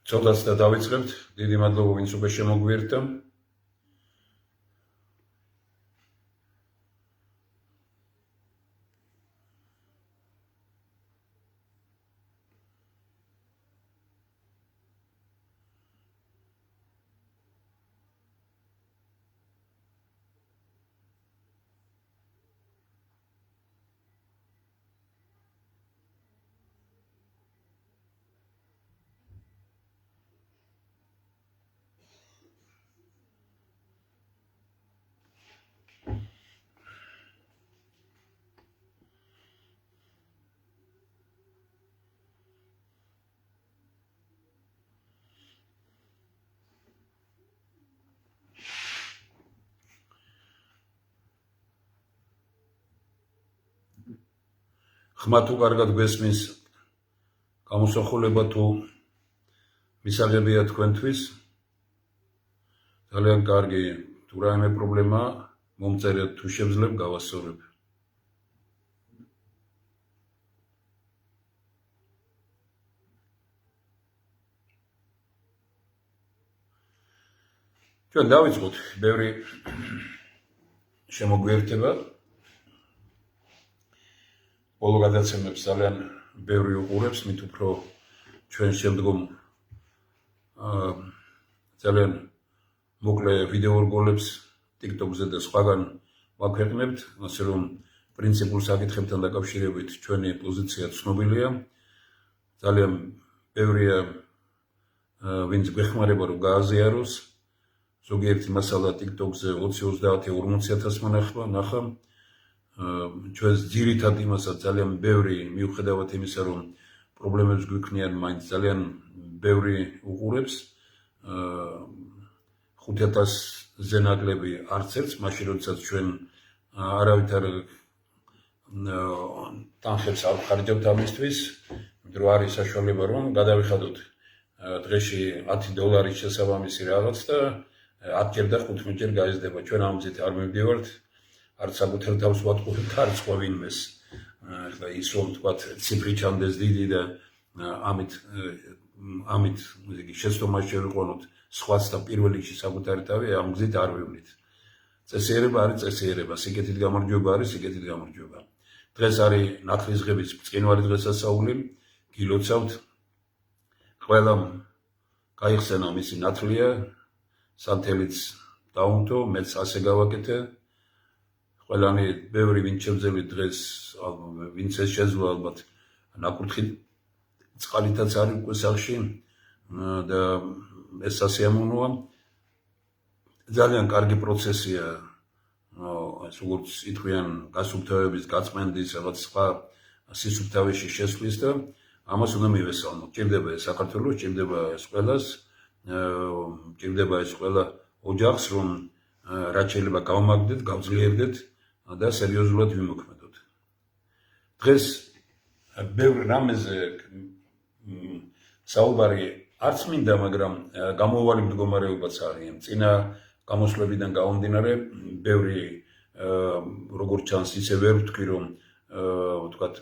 ცოტაც და დავიწყებთ. დიდი მადლობა ვინც უკვე შემოგვიერთდა. ხმა თუ კარგად გვესმის, გამოსახულება თუ მისაღებია თქვენთვის, ძალიან კარგი, თუ რაიმე პრობლემაა, მომწერეთ, თუ შევძლებ, გავასწორებ. ჩვენ დავიწყოთ, ბევრი შემოგვიერთება. Bolo გადაცემებს ძალიან ბევრი უყურებს, მით უფრო ჩვენ შემდგომ ძალიან მოკლე ვიდეო რგოლებს TikTok-ზე და სხვაგან ვაქვეყნებთ, ასე რომ პრინციპულ საკითხებთან დაკავშირებით ჩვენი პოზიცია ცნობილია. ძალიან ბევრია ვინც გვეხმარება რომ გააზიაროს. ზოგიერთი მასალა TikTok-ზე 20-30-40,000 ნახა. ჩვენს ძირითად იმასაც ძალიან ბევრი მიუხედავად იმისა, რომ პრობლემებს გვიქმნიან, მაინც ძალიან ბევრი უყურებს. 5,000-ზე ნაკლები არც ერთს, მაშინ როდესაც ჩვენ არავითარ თანხებს არ ვხარჯავთ ამისთვის, იმიტომ რომ არის საშუალება რომ გადავიხადოთ დღეში $10 შესაბამისი რაღაც და 10 და 15 ჯერ გაიზრდება. ჩვენ ამ გზით არ მივდივართ. არც საკუთარ თავს ვატყუებთ, არც სხვა ვინმეს. ახლა ის რომ თქვათ ციფრი ჩანდეს დიდი და ამით შეცდომას შევიყვანოთ სხვაც და პირველ რიგში საკუთარი თავი, ამ გზით არ ვივლით. წესიერება არის წესიერება, სიკეთით გამარჯვება არის სიკეთით გამარჯვება. დღეს არის ნათლისღების ბრწყინვალე დღესასწაული, გილოცავთ. ყველამ გაიხსენა მისი ნათლია, სანთელიც დაუნთო, მეც ასე გავაკეთე. ყველანი ბევრი ვინც შევძელით დღეს, ვინც ეს შეძლო ალბათ ნაკურთხი წყალითაც არის უკვე სახლში და ეს სასიამოვნოა. ძალიან კარგი პროცესია, ეს როგორც ითქვიან, გასუფთავების, გაწმენდის, რაღაც სხვა სისუფთავეში შესვლის და ამას უნდა მივესალმოთ. ჭირდება ეს საქართველოს, ჭირდება ეს ყველას, ჭირდება ეს ყველა ოჯახს, რომ რაც შეიძლება გავმაგდეთ, გავძლიერდეთ და სერიოზულად ვიმოქმედოთ. დღეს ბევრ რამეზე საუბარი არც მინდა, მაგრამ გამოუვალი მდგომარეობაც არის. წინა გამოსვლებიდან გამომდინარე, ბევრი როგორც ჩანს, ისე ვერ ვთქვი, რომ ვთქვათ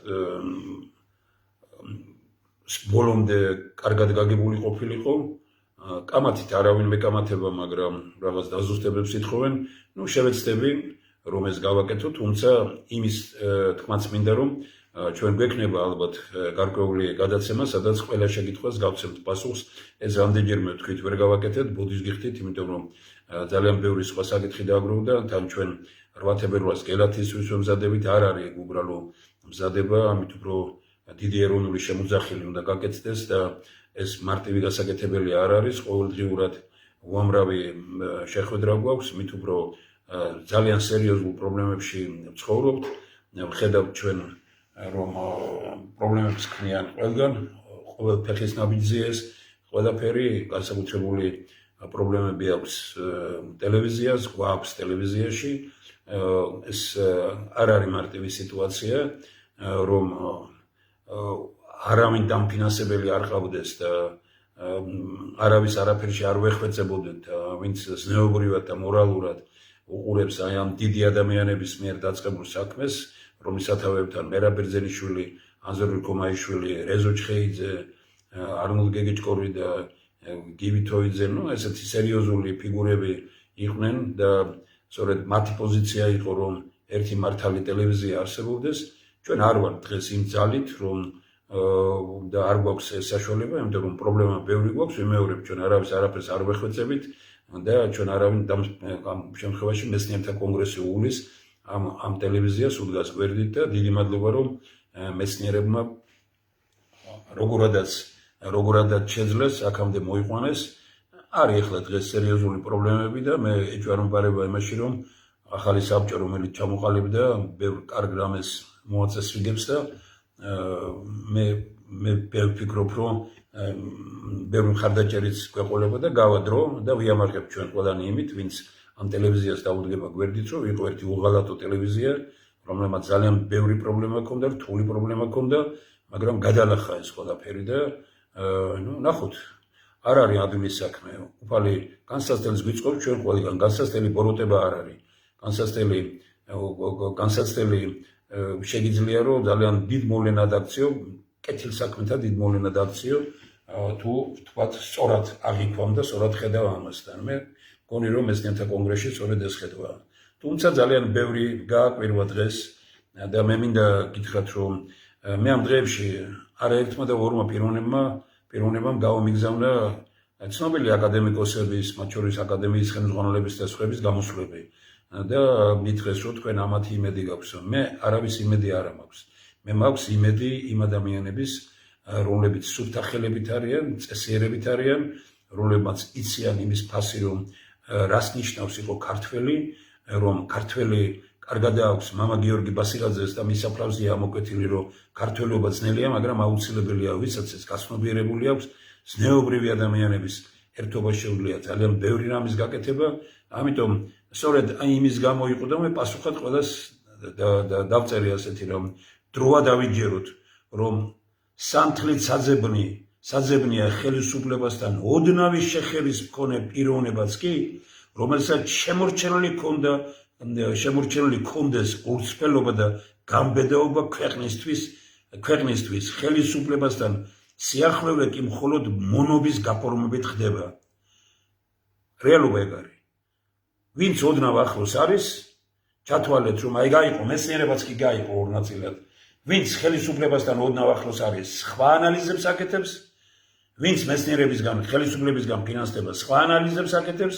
ბოლომდე კარგად გაგებული ყოფილიყო. კამათით არავინ მეკამათება, მაგრამ რაღაც დაზუსტებებს ითხოვენ. შევეცდები რომ ეს გავაკეთო, თუმცა იმის თქმაც მინდა, რომ ჩვენ გვექნება ალბათ გარკვეული გადაცემა, სადაც ყველა შეკითხვას გავცემთ პასუხს. ეს რამდენჯერმე ვთქვით, ვერ გავაკეთეთ, ბოდის გიხდით, იმიტომ რომ ძალიან ბევრი სხვა საკითხი დააგროვდა, თან ჩვენ 8 თებერვალს გელათისთვის ვემზადებით, არ არის უბრალო მზადება, ამით უფრო დიდი ეროვნული შემოძახილი უნდა გაკეთდეს და ეს მარტივი გასაკეთებელი არ არის, ყოველდღიურად უამრავი შეხვედრა გვაქვს, მით უფრო ძალიან სერიოზულ პრობლემებში ვცხოვრობთ. ვხედავთ ჩვენ რომ პრობლემებს ქმნიან ყველგან, ყოველ ფეხის ნაბიჯზე ეს ყველაფერი განსაკუთრებული პრობლემები აქვს ტელევიზიას, გვაქვს ტელევიზიაში. ეს არ არის მარტივი სიტუაცია, რომ არავინ დამფინანსებელი არ ყავდეს და არავის არაფერში არ ვეხვეწებოდეთ, ვინც ზნეობრივად და მორალურად უყურებს აი ამ დიდი ადამიანების მიერ დაწყებულ საქმეს, რომლის სათავეებთან მერაბ ბერძენიშვილი, ანზორ კომაიშვილი, რეზო ჩხეიძე, არნოლდ გეგეჭკორი და გივითოიძე, ესეთი სერიოზული ფიგურები იყვნენ და სწორედ მათი პოზიცია იყო, რომ ერთი მართალი ტელევიზია არსებობდეს. ჩვენ არ ვართ დღეს იმ ძალით, რომ და არ გვაქვს ეს საშუალება, იმიტომ რომ პრობლემა ბევრი გვაქვს, ვიმეორებ, ჩვენ არაფერს არ ვეხვეწებით და ჩვენ არავინ ამ შემთხვევაში მეცნიერთა კონგრესი უვლის ამ ტელევიზიას უდგას გვერდით და დიდი მადლობა, რომ მეცნიერებმა როგორადაც შეძლეს აქამდე მოიყვანეს. არის ახლა დღეს სერიოზული პრობლემები და მე ეჭვარმოყარება იმაში, რომ ახალი საბჭო, რომელიც ჩამოყალიბდა, ბევრ კარგ რამეს მოაწესრიგებს და მე ვფიქრობ, რომ ბევრი მხარდაჭერიც გვეყოლება და გავა დრო და ვიამარხებ ჩვენ ყველანი იმით, ვინც ამ ტელევიზიას დაუდგება გვერდით, რომ იყო ერთი უღალატო ტელევიზია, რომელმაც ძალიან ბევრი პრობლემა ჰქონდა, რთული პრობლემა ჰქონდა, მაგრამ გადალახა ეს ყველაფერი და ნახოთ. არ არის ადვილი საქმე. უფალი განსაცდელს გვიწყობს ჩვენ ყველგან. განსაცდელი ბოროტება არ არის. განსაცდელი შეგიძლია რომ ძალიან დიდ მოვლენად აქციო, კეთილ საქმეთა დიდ მოვლენად აქციო, თუ თქვათ სწორად აღიქვამ და სწორად ხედავ ამასთან. მე მგონი რომ მეცნიერთა კონგრესში სწორედ ეს ხედვა. თუმცა ძალიან ბევრი გააკვირვა დღეს და მე მინდა გითხრათ რომ მე ამ დღეებში არაერთმა და ორმა პიროვნებამ გავამიგზავნა ცნობილი აკადემიკოსების, მათ შორის აკადემიის ხელმძღვანელების და სხვების გამოსვლები და მითხრეს რომ თქვენ ამათი იმედი გაქვთ. მე არავის იმედი არ მაქვს. მე მაქვს იმედი იმ ადამიანების, რომლებიც სუფთა ხელებით არიან, წესიერებით არიან, რომლებმაც იციან იმის ფასი, რომ რას ნიშნავს იყო ქართველი, რომ ქართველი კარგად აქვს მამა გიორგი ბასილაძეს და მის საფლავზეა ამოკვეთილი, რომ ქართველობა ძნელია, მაგრამ აუცილებელია, ვისაც ეს გასნობიერებული აქვს, ზნეობრივი ადამიანების ერთობა შეუძლია ძალიან ბევრი რამის გაკეთება. ამიტომ სწორედ იმის გამო იყო და მე პასუხად ყველას დავწერე ასეთი რომ დროა დავიჯეროთ, რომ სანთლით საძებნია ხელისუფლებასთან ოდნავი შეხების მქონე პიროვნებაც კი, რომელსაც შემორჩენილი ქონდეს ორსფერობა და გამბედაობა ქვეყნისთვის ხელისუფლებასთან სიახლოვე კი მხოლოდ მონობის გაფორმებით ხდება. რეალობა ეგ არის. ვინც ოდნავ ახლოს არის, ჩათვალეთ რომ აი გაიყო მეცნიერებაც კი გაიყო ორ ნაწილად. ვინც ხელისუფლებასთან ოდნავ ახლოს არის, სხვა ანალიზებს აკეთებს, ვინც მეცნიერებისგან, ხელისუფლებისგან ფინანსდება, სხვა ანალიზებს აკეთებს,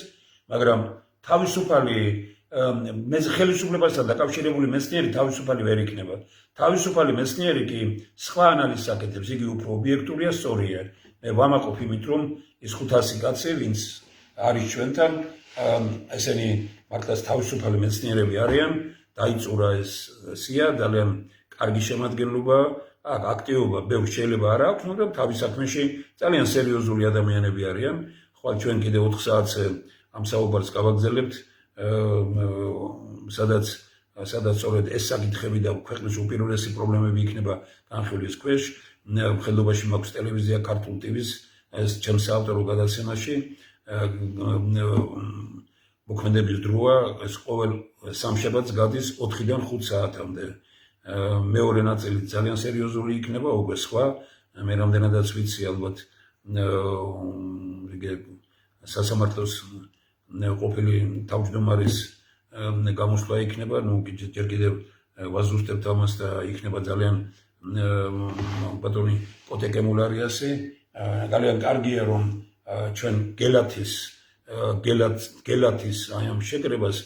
მაგრამ თავისუფალი ხელისუფლებასთან დაკავშირებული მეცნიერი თავისუფალი ვერ იქნება. თავისუფალი მეცნიერი კი სხვა ანალიზს აკეთებს, იგი უფრო ობიექტურია, სწორია. მე ვამაყობ იმით, რომ ის 500 კაცი, ვინც არის ჩვენთან, ესენი მართლაც თავისუფალი მეცნიერები არიან, დაიწურა ეს სია, ძალიან კარგი შემადგენლობა, აქტივობა ბევრ შეიძლება არ აქვს, მაგრამ თავის საქმეში ძალიან სერიოზული ადამიანები არიან. ხვალ ჩვენ კიდე 4 საათზე ამ საუბარს გავაგზავნებთ, სადაც სწორედ ეს საკითხები და ქვეყნის უპირველესი პრობლემები იქნება განხილვის ქვეშ. მხედობაში მაქვს ტელევიზია ქართულ ტივის, ეს ჩემს საავტორო გადაცემაში მოქმედების დროა, ეს ყოველ სამშაბათს გადის 4-დან 5 საათამდე. მეორე ნაწილი ძალიან სერიოზული იქნება, უკვე სხვა, მე რამდენადაც ვიცი ალბათ სასამართლოს ყოფილი თავმჯდომარის გამოსვლა იქნება, ჯერ კიდევ ვაზუსტებთ ამას და იქნება ძალიან ბატონი კოტე კემულარიასი. ძალიან კარგია რომ ჩვენ გელათის აი ამ შეკრებას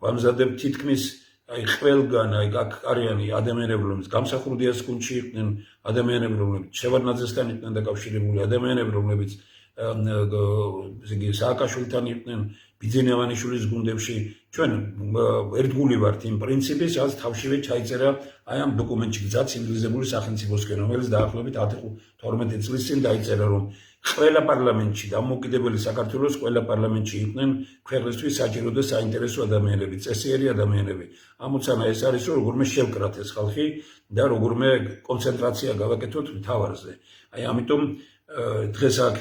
ვამზადებთ თითქმის აი ყველგან, აი აქ არიანი ადამიანები, რომლებიც გამსახურდიას გუნდში იყვნენ, ადამიანები, რომლებიც შევარდნაძესთან იყვნენ დაკავშირებული, ადამიანები, რომლებიც სააკაშვილთან იყვნენ, ბიძენევანიშვილის გუნდებში. ჩვენ ერთგული ვართ იმ პრინციპის, რაც თავშივე ჩაიწერა აი ამ დოკუმენტში გზა ცივილიზებული სახელმწიფოსკენ, რომელიც დაახლოებით 10-12 წლის წინ დაიწერა, რომ ყველა პარლამენტში დამოუკიდებელი საქართველოს ყველა პარლამენტში იყვნენ ქვეყნისთვის საჭირო და საინტერესო ადამიანები, წესიერი ადამიანები. ამოცანა ეს არის, რომ როგორმე შევკრათ ეს ხალხი და როგორმე კონცენტრაცია გავაკეთოთ მთავარზე. აი ამიტომ დღეს აქ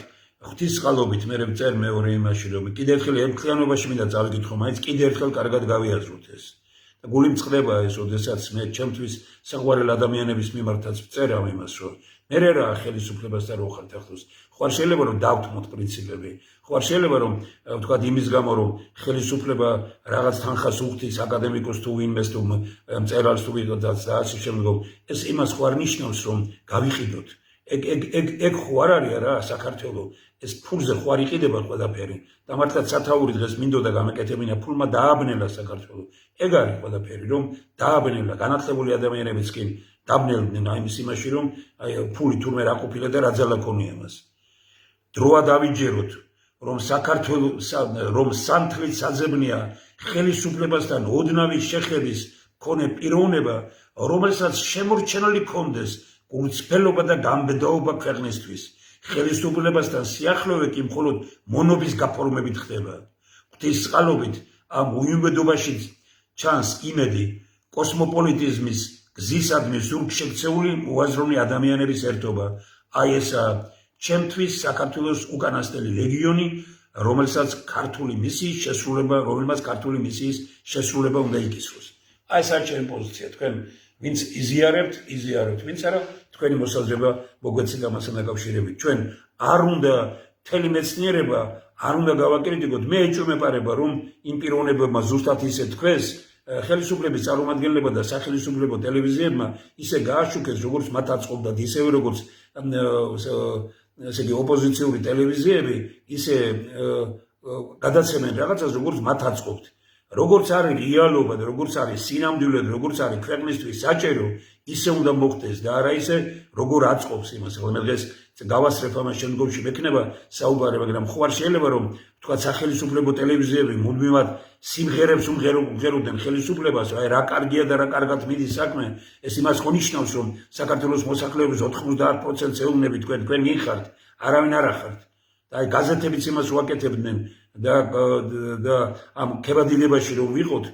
ღვთისწყალობით მე ვწერ მეორე იმაში, რომ კიდევ ერთხელ ემხლიანობაში მინდა წავიკითხო, მაინც კიდევ ერთხელ კარგად გავიაზროთ ეს. გული მწყდება ეს, ოდესაც მე ჩემთვის საყვარელ ადამიანების მიმართაც ვწერავ იმას, რომ მერე რა ხელისუფლებასთან რო ხართ ახლოს ხო არ შეიძლება რომ დავთმოთ პრინციპები ხო არ შეიძლება რომ ვთქვათ იმის გამო რომ ხელისუფლება რაღაც თანხას უხდის აკადემიკოს თუ ვინმეს თუ მწერალს თუ ვიღაცას და ასე შემდგომ ეს იმას ხო არ ნიშნავს რომ გავიყიდოთ ეგ ხო არ არის რა საქართველო ეს ფულზე ხო არ იყიდება ყველაფერი და მართლაც სათაური დღეს მინდოდა გამეკეთებინა ფულმა დააბნელა საქართველო ეგ არის ყველაფერი რომ დააბნელა განათლებული ადამიანებიც კი დაბნელდნენ აი ის იმაში რომ აი ფული თურმე რა ყოფილა და რა ძალა ქონია მას დროა დავიჯეროთ რომ საქართველოს რომ სანთლით საძებნია ხელისუფლებასთან ოდნავი შეხების მქონე პიროვნება რომელსაც შემორჩენილი ქონდეს გულწრფელობა და გამდიდრება ქვეყნისთვის ხელისუფლებასთან სიახლოვე კი მხოლოდ მონობის გაფორმებით ხდება ღვთისწყალობით ამ უიმედობაში ჩანს იმედი კოსმოპოლიტიზმის გზისადმი ზურგშექცეული უაზროვნე ადამიანების ერთობა აი ესა ჩემთვის საქართველოს უკანასკნელი რეგიონი რომელსაც ქართული მისიის შესრულება უნდა იკისროს აი ეს არის ჩემი პოზიცია თქვენ ვინც იზიარებთ ვინც არა თქვენი მოსაზრება მოგვეცეთ ამასთან დაკავშირებით ჩვენ არ უნდა მთელი მეცნიერება არ უნდა გავაკრიტიკოთ მე ეჭვმეპარება რომ იმ პიროვნებებმა ზუსტად ისე თქვეს ხელისუფლების წარმომადგენლებმა და სახელმწიფო ტელევიზიებმა ისე გააშუქეს როგორც მათ აწყობდათ ისევე როგორც ესე იგი ოპოზიციური ტელევიზიები ისე გადაცემენ რაღაცას როგორც მათ აწყობთ როგორც არის რეალობა და როგორც არის სინამდვილე და როგორც არის ქვეყნისთვის საჭირო ისე უნდა მოხდეს და არა ისე როგორ აწყობს იმას ხოლმე დღეს გავასწრებ ამას შემდგომში მექნება საუბარი მაგრამ ხო არ შეიძლება რომ თქვა სახელმწიფო ტელევიზიები მუდმივად სიმღერებს უმღეროდნენ ხელისუფლებას აი რა კარგია და რა კარგად მიდის საქმე ეს იმას ხო ნიშნავს რომ საქართველოს მოსახლეობის 90% ეუბნები თქვენ გიხართ არავინ არ ახართ და აი გაზეთებიც იმას უაკეთებდნენ და ამ ქებადილებაში რომ ვიყოთ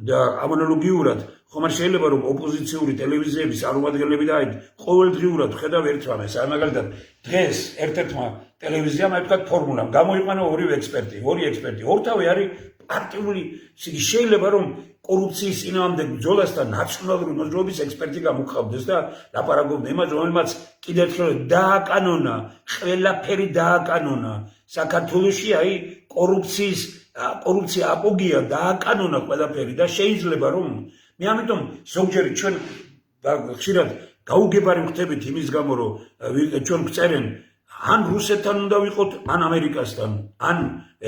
და ამონოლოგიურად ხომ არ შეიძლება რომ ოპოზიციური ტელევიზიების წარმომადგენლები და აი ყოველდღიურად ხედავ ერთ რამეს აი მაგალითად დღეს ერთ-ერთმა ტელევიზიამ აი თქვა ფორმულამ გამოიყვანა ორი ექსპერტი ორთავე არის პარტიული შეიძლება რომ კორუფციის წინააღმდეგ ბრძოლასთან ნაციონალური მოძრაობის ექსპერტი გამოგხავდეს და ლაპარაკობდნენ იმაზე რომელმაც კიდევ ერთხელ დააკანონა ყველაფერი დააკანონა საქართველოში აი კორუფცია აპოგია დააკანონა ყველაფერი და შეიძლება რომ მე ამიტომ ზოგჯერ ჩვენ ხშირად გაუგებარი ვხდებით იმის გამო რომ ჩვენ გვწერენ ან რუსეთთან უნდა ვიყოთ ან ამერიკასთან ან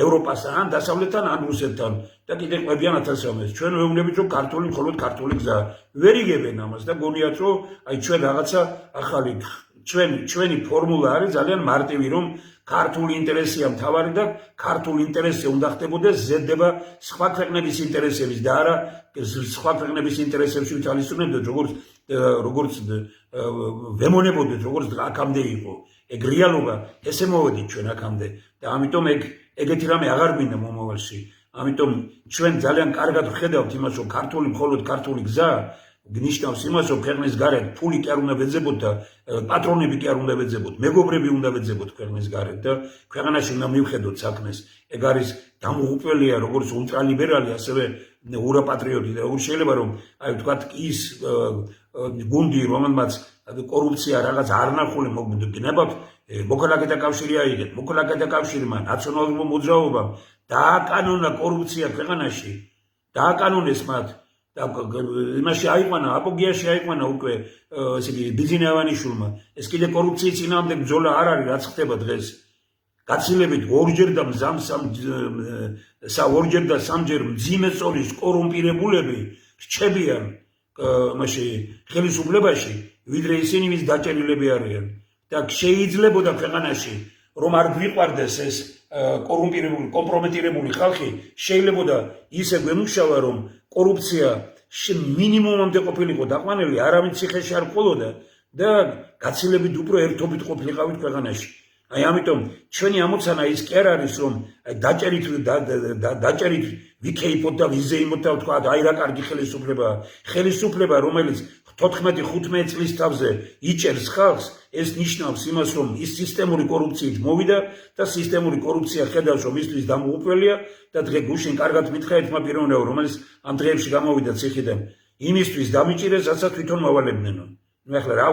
ევროპასთან ან დასავლეთთან ან რუსეთთან და კიდე ყვებიან ათასამეს ჩვენ ვეუბნებით რომ ქართული მხოლოდ ქართული გზაა ვერ იგებენ ამას და გონიათ რომ აი ჩვენ რაღაცა ახალი ჩვენი ფორმულა არის ძალიან მარტივი რომ ქართული ინტერესია მთავარი და ქართული ინტერესზე უნდა ხდებოდეს ზრდება სხვა ქვეყნების ინტერესების და არა სხვა ქვეყნების ინტერესებში ვითვალისწინებდეთ როგორც ვემონებოდეთ როგორც აქამდე იყო ეგ რეალობა ესე მოვედით ჩვენ აქამდე და ამიტომ ეგეთი რამე აღარ მინდა მომავალში ამიტომ ჩვენ ძალიან კარგად ვხედავთ იმას რომ ქართული მხოლოდ ქართული გზაა ნიშნავს იმას რომ ქვეყნის გარეთ ფული კი არ უნდა ვეძებოთ და პატრონები კი არ უნდა ვეძებოთ მეგობრები უნდა ვეძებოთ ქვეყნის გარეთ და ქვეყანაში უნდა მივხედოთ საქმეს ეგ არის დამოუკველია როგორც ულტრალიბერალი ასევე ურაპატრიოტი და როგორ შეიძლება რომ აი ვთქვათ ის გუნდი რომელმაც კორუფცია რაღაც არნახული მოგნებათ მოქალაქეთა კავშირი აიგეთ მოქალაქეთა კავშირმა ნაციონალურმა მოძრაობამ დააკანონა კორუფცია ქვეყანაში დააკანონეს მათ იმაში აიყვანა აპოგიაში აიყვანა უკვე ესე იგი ბიზინავანიშვილმა ეს კიდე კორუფციის წინააღმდეგ ბრძოლა არ არის რაც ხდება დღეს გაცილებით ორჯერ და სამჯერ მძიმე სწოლის კორუმპირებულები რჩებიან მაშინ ხელისუფლებაში ვიდრე ისინი ვის დაჭერილები არიან და შეიძლებოდა ქვეყანაში რომ არ გვიყვარდეს ეს კორუმპირებული კომპრომეტირებული ხალხი შეიძლებოდა ისე გვემუშავა რომ კორუფცია მინიმუმამდე ყოფილიყო დაყვანილი არავინ ციხეში არ ყოლოდა და გაცილებით უფრო ერთობით ყოფილიყავით ქვეყანაში აი ამიტომ ჩვენი ამოცანა ის კი არ არის რომ დაჭერით ვიქეიფოთ და ვიზეიმოთ და ვთქვა აი რა კარგი ხელისუფლება რომელიც 14-15 წლის თავზე იჭერს ხალხს ეს ნიშნავს იმას რომ ის სისტემური კორუფციით მოვიდა და სისტემური კორუფცია ხედავს რომ ისთვის დამოუკველია და დღე გუშინ კარგად მითხრა ერთმა პიროვნებამ რომელიც ამ დღეებში გამოვიდა ციხიდან იმისთვის დამიჭირეს რასაც თვითონ მავალებდნენო ახლა რა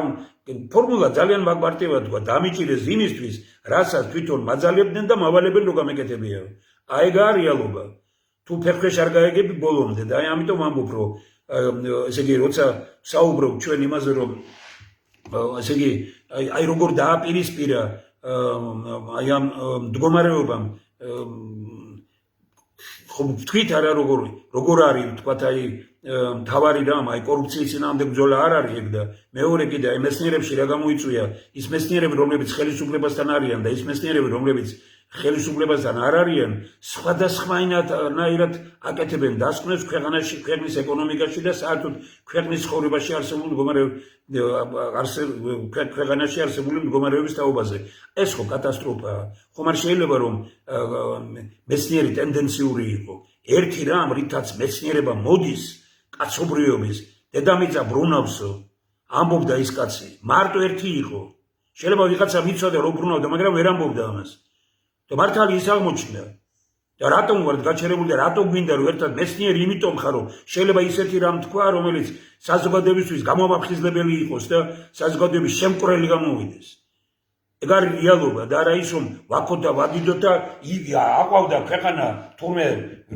ფორმულა ძალიან მაგმარტივად თქვა, დამიჭირეს იმისთვის, რასაც თვითონ მაძალებდნენ და მავალებენ რომ გამეკეთებია. აი ეგ არის რეალობა. თუ ფერხეშ არ გაეგები ბოლომდე და აი ამიტომ ამბობ რომ ესე იგი როცა საუბრობ ჩვენ იმაზე რომ ესე იგი აი როგორ დააპირისპირა აი ამ მდგომარეობამ ხო თქვით არა როგორ არის თქვათ აი თავარი რამ აი კორუფციის წინააღმდეგ ბრძოლა არ არის ეგ და მეორე კიდე აი მეცნიერებში რა გამოიწვია ის მეცნიერები რომლებიც ხელისუფლებასთან არიან და ის მეცნიერები რომლებიც ხელისუფლებასთან არ არიან სხვადასხვანაირად აკეთებენ დასკვნებს ქვეყანაში ქვეყნის ეკონომიკაში და საერთოდ ქვეყნის ცხოვრებაში არსებული ქვეყანაში არსებული მდგომარეობის თაობაზე ეს ხო კატასტროფაა ხომ არ შეიძლება რომ მეცნიერი ტენდენციური იყო ერთი რამ რითაც მეცნიერება მოდის კაცობრიობის დედამიწა ბრუნავსო ამბობდა ის კაცი მარტო ერთი იყო შეიძლება ვიღაცა მიცოდა რომ ბრუნავდა მაგრამ ვერ ამბობდა ამას და მართალი ის აღმოჩნდა და რატომ ვართ გაჩერებული და რატომ გვინდა რომ ერთად მეცნიერი იმიტომ ხარ რომ შეიძლება ისეთი რამ თქვა რომელიც საზოგადოებისთვის გამომაფხიზლებელი იყოს და საზოგადოების შემკვრელი გამოვიდეს ეგ არის რეალობა და არა ის რომ ვაქო და ვადიდო და აყვავდა ქვეყანა თურმე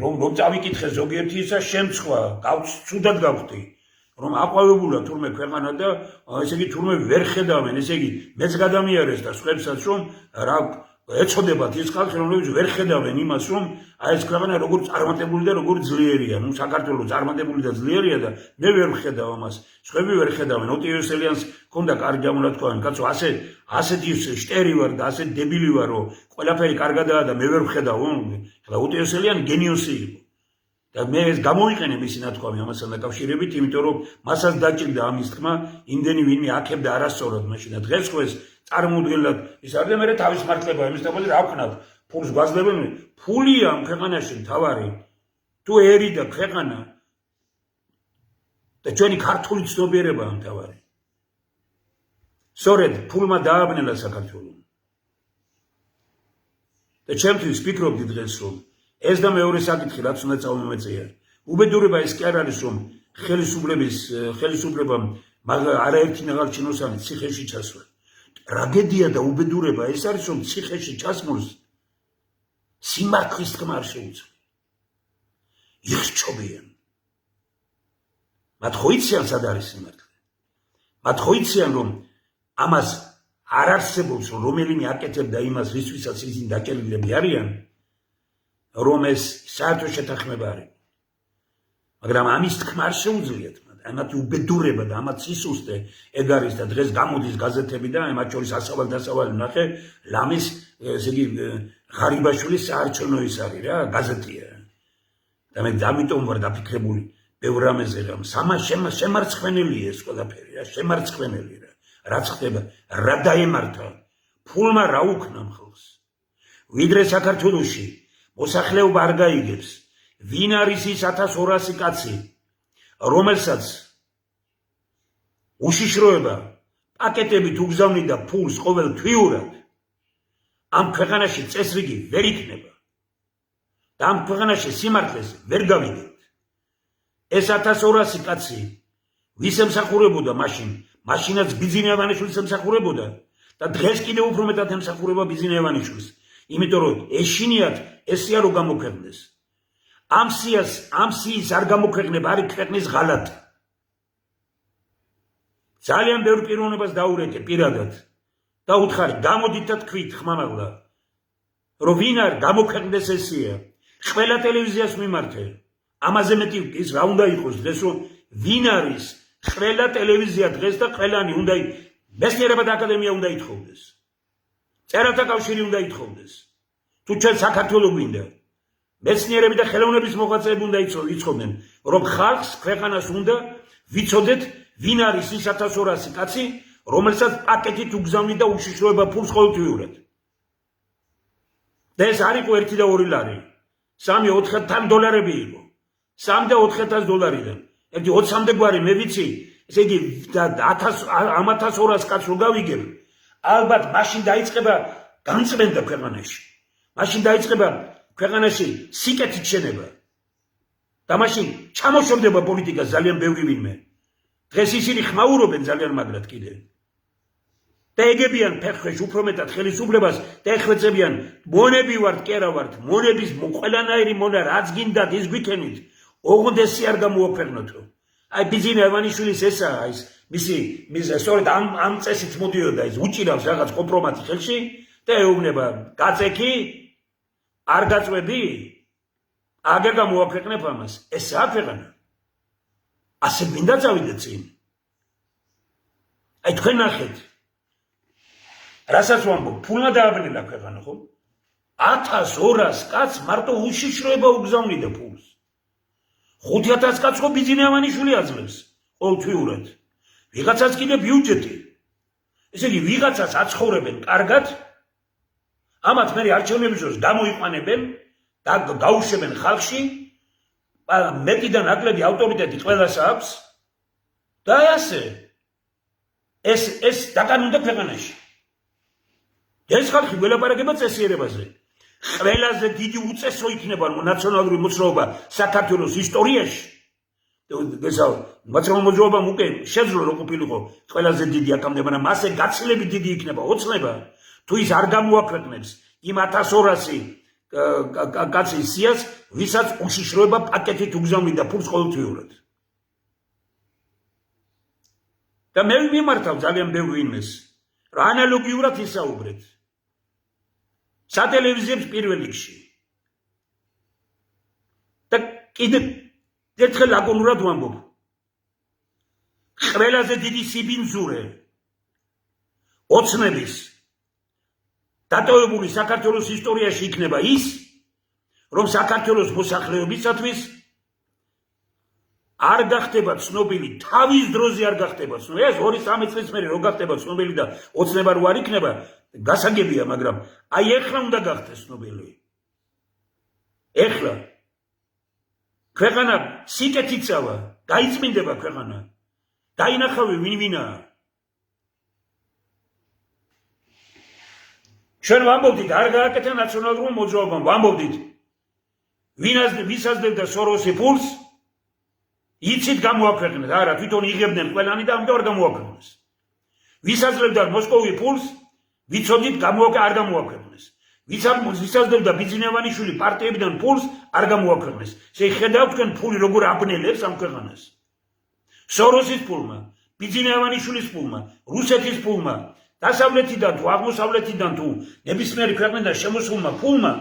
რომ წავიკითხე ზოგიერთი ისა შემცხვა ცუდად გავხდი რომ აყვავებულა თურმე ქვეყანა და ესე იგი თურმე ვერ ხედავენ ესე იგი მეც გადამიარეს და სხვებსაც რომ რა ეცოდებათ ის ხალხი რომლებიც ვერ ხედავენ იმას რომ აი ეს ქვეყანა როგორ წარმატებული და როგორ ძლიერია ნუ საქართველოს წარმატებული და ძლიერია და მე ვერ ვხედავ ამას სხვები ვერ ხედავენ ოტიოსელიანს ქონდა კარგი გამონათქვამი კაცო ასეთი შტერი ვარ და ასეთი დებილი ვარ რომ ყველაფერი კარგადაა და მე ვერ ვხედავ ხლა ოტიოსელიანი გენიოსი იყო და მე ეს გამოიყენე მისი ნათქვამი ამასთან დაკავშირებით იმიტომ რომ მასაც დაჭირდა ამის თქმა იმდენი ვინმე აქებდა არასწორად მაშინ და დღეს ხო ეს წარმოუდგენლად ის არის და მე თავის მართლება იმის თაობაზე რა ვქნათ ფულს გვაძლევენ ფულია ამ ქვეყანაში მთავარი თუ ერი და ქვეყანა და ჩვენი ქართული ცნობიერებაა მთავარი სწორედ ფულმა დააბნელა საქართველო და ჩემთვის ვფიქრობდი დღეს რომ ეს და მეორე საკითხი რაც უნდა წავიმეწია უბედურება ის კი არ არის რომ ხელისუფლებამ არაერთი ნაღარჩინოსანი ციხეში ჩასვა ტრაგედია და უბედურება ეს არის რომ ციხეში ჩასმულს სიმართლის თქმა არ შეუძლია იხსჩობიან მათ ხო იციან სად არის სიმართლე მათ ხო იციან რომ ამას არ არსებობს რომ რომელიმე აკეთებდა იმას რისთვისაც ისინი დაჭერილები არიან რომ ეს საერთო შეთანხმება არის მაგრამ ამის თქმა არ შეუძლიათ ამათი უბედურება და ამათ სისუსტე ეგ არის და დღეს გამოდის გაზეთები და მათ შორის ასავალ-დასავალი ნახე ლამის ესე იგი ღარიბაშვილის საარჩევნო ის არის რა გაზეთია და მე ამიტომ ვარ დაფიქრებული ბევრ რამეზე რომ შემარცხვენელია ეს ყველაფერი რა შემარცხვენელი რაც ხდება რა დაემართა ფულმა რა უქნა მხოლს ვიდრე საქართველოში მოსახლეობა არ გაიგებს ვინ არის ის 1200 კაცი რომელსაც უშიშროება პაკეტებით უგზავნიდა ფულს ყოველ თვიურად ამ ქვეყანაში წესრიგი ვერ იქნება და ამ ქვეყანაში სიმართლეს ვერ გავიგებთ ეს 1200 კაცი ვის ემსახურებოდა მაშინაც ბიზინე ევანიშვილს ემსახურებოდა და დღეს კიდევ უფრო მეტად ემსახურება ბიზინე ევანიშვილს იმიტომ რომ ეშინიათ ეს სია რო გამოქვეყნდეს ამ სიის არ გამოქვეყნება არის ქვეყნის ღალატი ძალიან ბევრ პიროვნებას დაურეკე პირადად და უთხარი გამოდით და თქვით ხმამაღლა რომ ვინ არ გამოქვეყნდეს ეს სია ყველა ტელევიზიას მიმართე ამაზე მეტი ის რა უნდა იყოს დღეს რომ ვინ არის ყველა ტელევიზია დღეს და ყველანი უნდა მეცნიერებათა აკადემია უნდა ითხოვდეს წერათა კავშირი უნდა ითხოვდეს თუ ჩვენ საქართველოს გვინდა მეცნიერები და ხელოვნების მოღვაწეები უნდა იცოდნენ რომ ხალხს ქვეყანას უნდა ვიცოდეთ ვინ არის ის 1200 კაცი რომელსაც პაკეტით უგზავნიდა უშიშროება ფულს ყოველთვიურად და ეს არ იყო 1 და 2 ლარი 3-4 დოლარები იყო 3 და 400 დოლარიდან ერთი 20-მდე გვარი მე ვიცი ესე იგი 1200 კაცს რო გავიგებ ალბათ მაშინ დაიწყება განწმენდა ქვეყანაში მაშინ დაიწყება ქვეყანაში სიკეთით შენება და მაშინ ჩამოშორდება პოლიტიკა ძალიან ბევრი ვინმე დღეს ისინი ხმაურობენ ძალიან მაგრად კიდე. და ეგებიან ფეხქვეშ უფრო მეტად ხელისუფლებას და ეხვეწებიან მონები ვართ, კი არა ვართ, მონების ყველანაირი მონა რაც გინდათ ის გვითენით, ოღონდ ესე არ გამოაქვეყნოთო. აი ბიძინა ივანიშვილის ესაა ის მისი სწორედ ამ წესით მოდიოდა ის უჭირავს რაღაც კომპრომატი ხელში და ეუბნება გაწექი არ გაწვევი აგერ გამოაქვეყნებ ამას ესაა ქვეყანა ასე მინდა წავიდეთ წინ აი თქვენ ნახეთ რასაც ვამბობ ფულმა დააბნელა ქვეყანა ხო 1200 კაც მარტო უშიშროება უგზავნიდა ფულს 5000 კაც ხო ბიძინა ივანიშვილი აძლევს ყოველთვიურად ვიღაცას კიდე ბიუჯეტი ესე იგი ვიღაცას აცხოვრებენ კარგად ამათ მე არჩევნების დროს გამოიყვანებენ და გაუშვებენ ხალხში მეტიდან ნაკლები ავტორიტეტი ყველას აქვს და ასე ეს დაკანონდა ქვეყანაში ეს ხალხი ველაპარაკება წესიერებაზე ყველაზე დიდი უწესო იქნება ნაციონალური მოძრაობა საქართველოს ისტორიაში ნაციონალური მოძრაობამ უკვე შეძლო რომ ყოფილიყო ყველაზე დიდი აქამდე მაგრამ მასე გაცილებით დიდი იქნება ოცნება თუ ის არ გამოაქვეყნებს იმ 1200 კაცის სიას ვისაც უშიშროება პაკეტით უგზავნიდა ფულს ყოველთვიურად და მე მიმართავ ძალიან ბევრ ვინმეს რა ანალოგიურად ისაუბრეთ სატელევიზიებს პირველ რიგში და კიდე ერთხელ ლაკონურად ვამბობ ყველაზე დიდი სიბინძურე ოცნების დატოვებული საქართველოს ისტორიაში იქნება ის რომ საქართველოს მოსახლეობისათვის არ გახდება ცნობილი თავის დროზე არ გახდება ცნობილი ეს 2-3 წლის მერე რო გახდება ცნობილი და ოცნება რო არ იქნება გასაგებია მაგრამ აი ეხლა უნდა გახდეს ცნობილი ეხლა ქვეყანა სიკეთით წავა დაიწმინდება ქვეყანა დაინახავი ვინვინაა ჩვენ ვამბობდით არ გააკეთა ნაციონალურმა მოძრაობამ ვამბობდით ვისაზრდა სოროსი ფულს იცით გამოაქვეყნეთ არა თვითონ იღებდნენ ყველანი და ამიტომ არ გამოაქვეყნეს ვისაზრდა მოსკოვი ფულს ვიცოდით არ გამოაქვეყნეს ვისაზრდა ბიძინა ივანიშვილი პარტიებიდან ფულს არ გამოაქვეყნეს შეხედავთ თქვენ ფული როგორ აბნელებს ამ ქვეყანას სოროსის ფულმა ბიძინა ივანიშვილის ფულმა რუსეთის ფულმა დასავლეთიდან თუ აღმოსავლეთიდან თუ ნებისმიერი ქვეყნიდან შემოსულმა ფულმა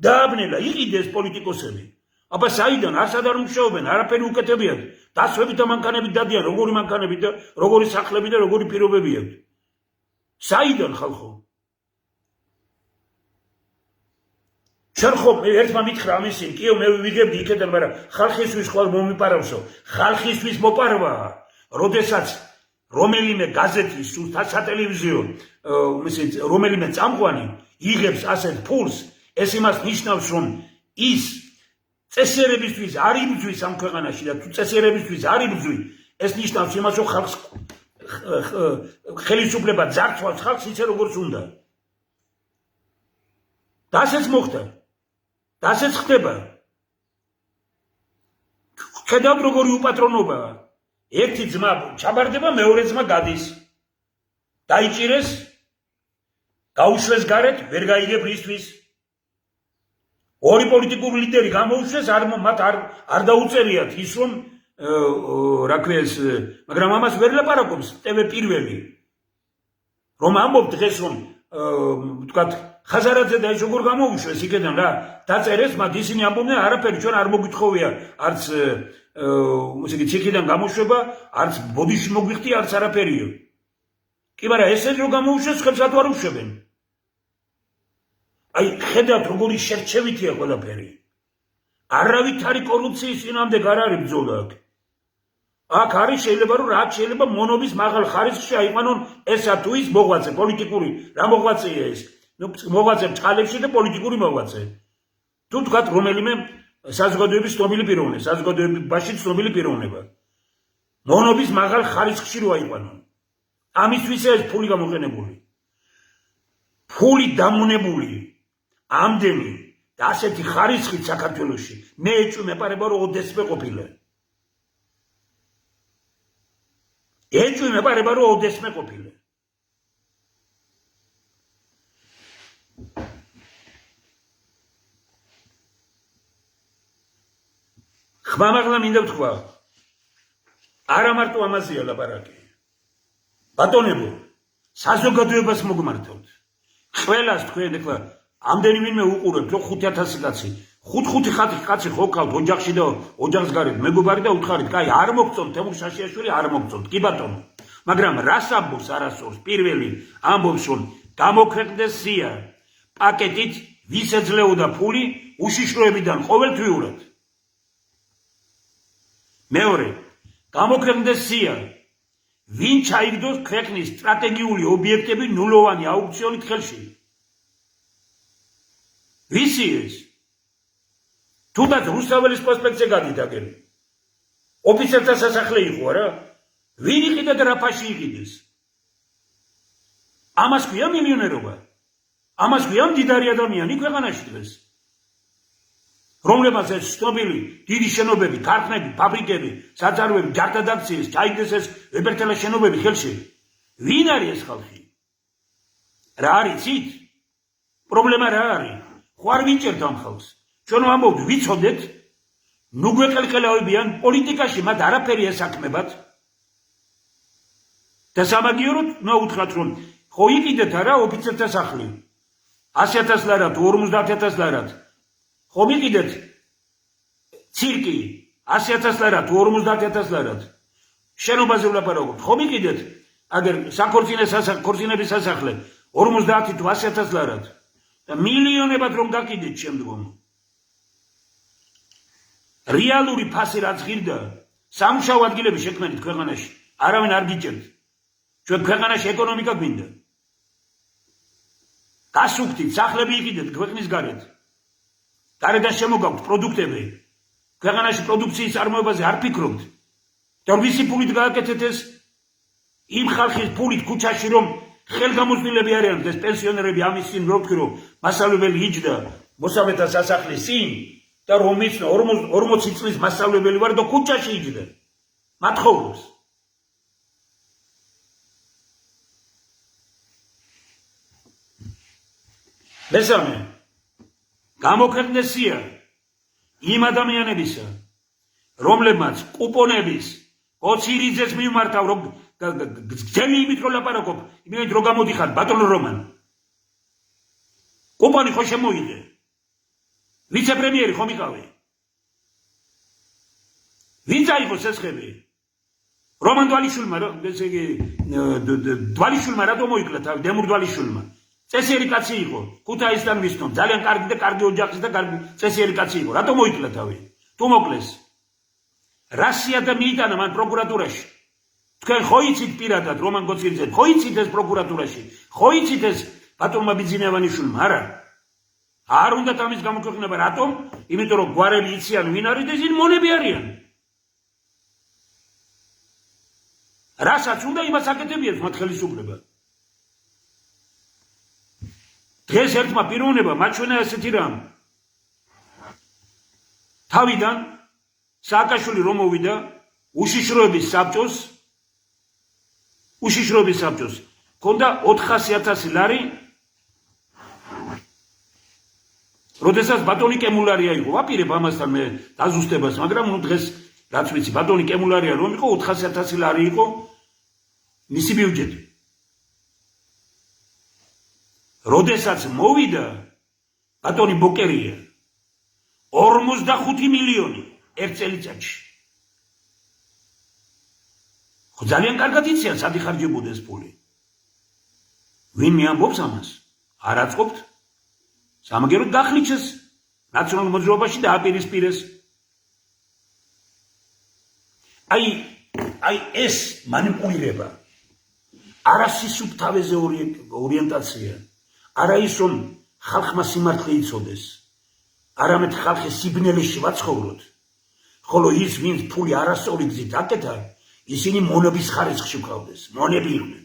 დააბნელა იყიდეს პოლიტიკოსები აბა საიდან არსად არ მუშაობენ არაფერი უკეთებიათ დასვებით და მანქანებით დადიან როგორი მანქანებით და როგორი სახლები და როგორი პირობები აქვთ საიდან ხალხო შენ ხო ერთმა მითხრა ამისინ კიო მე ვიგებდი იქიდან მაგრამ ხალხისთვის ხვალ მომიპარავსო ხალხისთვის მოპარვაა როდესაც რომელიმე გაზეთის თუ სატელევიზიო რომელიმე წამყვანი იღებს ასეთ ფულს ეს იმას ნიშნავს რომ ის წესიერებისთვის არ იბრძვის ამ ქვეყანაში და თუ წესიერებისთვის არ იბრძვის ეს ნიშნავს იმას რომ ხალხს ხელისუფლება ძარცვავს ხალხს ისე როგორც უნდა და ასეც მოხდა და ასეც ხდება ხედავთ როგორი უპატრონობაა ერთი ძმა ჩაბარდება მეორე ძმა გადის დაიჭირეს გაუშვეს გარეთ ვერ გაიგებ რისთვის ორი პოლიტიკური ლიდერი გამოუშვეს მათ არ დაუწერიათ ის რომ რა ქვია ეს მაგრამ ამას ვერ ლაპარაკობს ტევ პირველი რომ ამბობ დღეს რომ ვთქვათ ხაზარაძე და ეს როგორ გამოუშვეს იქიდან რა დაწერეს მათ ისინი ამბობდნენ არაფერი ჩვენ არ მოგვითხოვია არც ესე იგი ციხიდან გამოშვება არც ბოდიში მოგვიხდი არც არაფერიო კი მაგრამ ესეც რომ გამოუშვეს ხებს რატო არ უშვებენ აი ხედავთ როგორი შერჩევითია ყველაფერი არავითარი კორუფციის წინამდე არ არის ბრძოლა აქ არის შეიძლება რომ რაც შეიძლება მონობის მაღალ ხარისხში აიყვანონ ესა თუ ის მოღვაწე პოლიტიკური რა მოღვაწეა ეს ნუ მოღვაწე წყალებში და პოლიტიკური მოღვაწე თუ თქვათ რომელიმე საზოგადოების ცნობილი პიროვნება საზოგადოებაში ცნობილი პიროვნება მონობის მაღალ ხარისხში რო აიყვანონ ამისთვისაა ეს ფული გამოყენებული ფული დამონებული ამდენი და ასეთი ხარისხით საქართველოში მე ეჭვი მეპარება რომ ოდესმე ყოფილა ეჭვი მეპარება რომ ოდესმე ყოფილე. ხმამაღლა მინდა ვთქვა, არა მარტო ამაზეა ლაპარაკი. ბატონებო, საზოგადოებას მოგმართავთ. ყველას თქვენ ეხლა ამდენი ვინმე უყურებთ, რომ 5000 კაცი, 5 კაცი ხო ყავთ ოჯახში და ოჯახს გარეთ მეგობარი და უთხარით, კაი, არ მოგწონთ თემურ შაშიაშვილი, არ მოგწონთ. კი ბატონო. მაგრამ რას ამბობს არასდროს? პირველი ამბობს, რომ გამოქვეყნდეს სია პაკეტით, ვის ეძლეოდა ფული უშიშროებიდან ყოველთვიურად. მეორე, გამოქვეყნდეს სია, ვინ ჩაიგდოს ქვეყნის სტრატეგიული ობიექტები ნულოვანი აუქციონით ხელში. ვისი ეს? თუნდაც რუსთაველის პროსპექტზე გადიდაგენ. ოფიცერთა სასახლე იყო არა? ვინ იყიდა და რა ფაში იყიდეს? ამას ქვია მილიონერობა. ამას ქვია მდიდარი ადამიანი ქვეყანაში დღეს. რომლებმაც ეს ცნობილი დიდი შენობები, ქარხნები, ფაბრიკები, საწარმოები, ჯარდადაქციეს, ჩაიგდეს ეს ვებერთელა შენობები ხელში. ვინ არის ეს ხალხი? რა არის იცით? პრობლემა რა არის? ხო არ ვიჭერთ ამ ხალხს. ჩვენ ვამბობთ, ვიცოდეთ, ნუ გვეყელყელავებიან პოლიტიკაში, მათ არაფერი ესაქმებათ. და სამაგიეროდ უთხრათ, რომ ხო იყიდეთ არა ოფიცერთა სახლი. 100,000 ლარად, 50,000 ლარად. ხო მიყიდეთ ცირკი 100,000 ლარად, 50,000 ლარად. შენობაზე ვლაპარაკობთ. ხო მიყიდეთ აგერ საქორწინების სასახლე 50 თუ 100,000 ლარად. და მილიონებად რომ გაკიდეთ შემდგომ. რეალური ფასი რაც ღირდა, სამუშაო ადგილების შექმნით ქვეყანაში, არავინ არ გიჭერთ. ჩვენ ქვეყანაში ეკონომიკა გვინდა. გასუქთით, სახლები იყიდეთ ქვეყნის გარეთ. გარედან შემოგაქვთ პროდუქტები. ქვეყანაში პროდუქციის წარმოებაზე არ ფიქრობთ. და ვისი ფულით გააკეთეთ ეს? იმ ხალხის ფულით ქუჩაში რომ ხელგამოწვილები არიან, ეს პენსიონერები ამის წინ რო ვთქვი, რომ მასწავლებელი იჯდა მოსამეთა სასახლის წინ და რომ მიცნო 40 წლის მასწავლებელი ვარ და ქუჩაში იჯდა. მათხოვს. მესამე, გამოქვეყნდეს სია იმ ადამიანებისა, რომლებმაც კუპონების ოცირიძეს მიმართავ, რომ გძელი იმით რომ ლაპარაკობ, იმით რომ გამოდიხარ ბატონო რომან. კუპონი ხო შემოიღე. ვიცე-პრემიერი ხომ იყავი? ვინ წაიღო სესხები? რომან დვალიშვილმა, ესე იგი დვალიშვილმა რატომ მოიკლა თავი, დემურ დვალიშვილმა? წესიერი კაცი იყო, ქუთაისიდან მისნო, ძალიან კარგი და კარგი ოჯახის და კარგი წესიერი კაცი იყო. რატომ მოიკლა თავი? თუ მოკლეს. რასია და მიიტანა მან პროკურატურაში. თქვენ ხო იცით პირადად რომან გოცირიძე, ხო იცით ეს პროკურატურაში, ხო იცით ეს ბატონმა ბიძინევანიშვილმა, არა? არ უნდათ ამის გამოქვეყნება, რატომ? იმიტომ რომ გვარები იციან ვინ არის და ისინი მონები არიან. რასაც უნდა იმას აკეთებიათ მათ ხელისუფლება. დღეს ერთმა პიროვნება მაჩვენა ესეთი რამ. თავიდან სააკაშვილი რომ მოვიდა უშიშროების საბჭოს, ქონდა 400,000 ლარი, როდესაც ბატონი კემულარია იყო. ვაპირებ ამასთან მე დაზუსტებას, მაგრამ ნუ დღეს რაც ვიცი, ბატონი კემულარია რომ იყო, 400,000 ლარი იყო მისი ბიუჯეტი. როდესაც მოვიდა ბატონი ბოკერია 45 მილიონი ერთ წელიწადში. ხო ძალიან კარგად იციან სად იხარჯებოდა ეს ფული. ვინ მეამბობს ამას? არ აწყობთ? სამაგეროდ გახლიჩეს ნაციონალურ მოძრაობაში და აპირისპირეს. აი ეს მანიპულირება, არა სისუფთავეზე ორიენტაცია, არა ის რომ ხალხმა სიმართლე იცოდეს, არამედ ხალხი სიბნელეში ვაცხოვროთ, ხოლო ის ვინც ფული არასწორი გზით აკეთა, ისინი მონების ხარისხში ვყავდეს, მონები იყვნენ.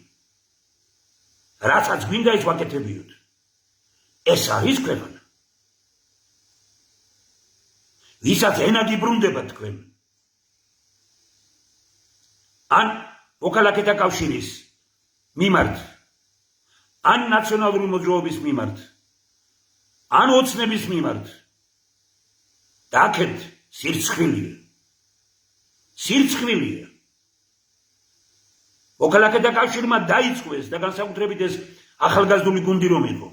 რასაც გვინდა ის ვაკეთებიოთ. ეს არის ქვეყანა. ვისაც ენა გიბრუნდება თქვენ. ან მოქალაქეთა კავშირის მიმართ, ან ნაციონალური მოძრაობის მიმართ, ან ოცნების მიმართ. და აქეთ სირცხვილია. სირცხვილია. მოქალაქეთა კავშირმა დაიწყოს და განსაკუთრებით ეს ახალგაზრდული გუნდი რომ იყო.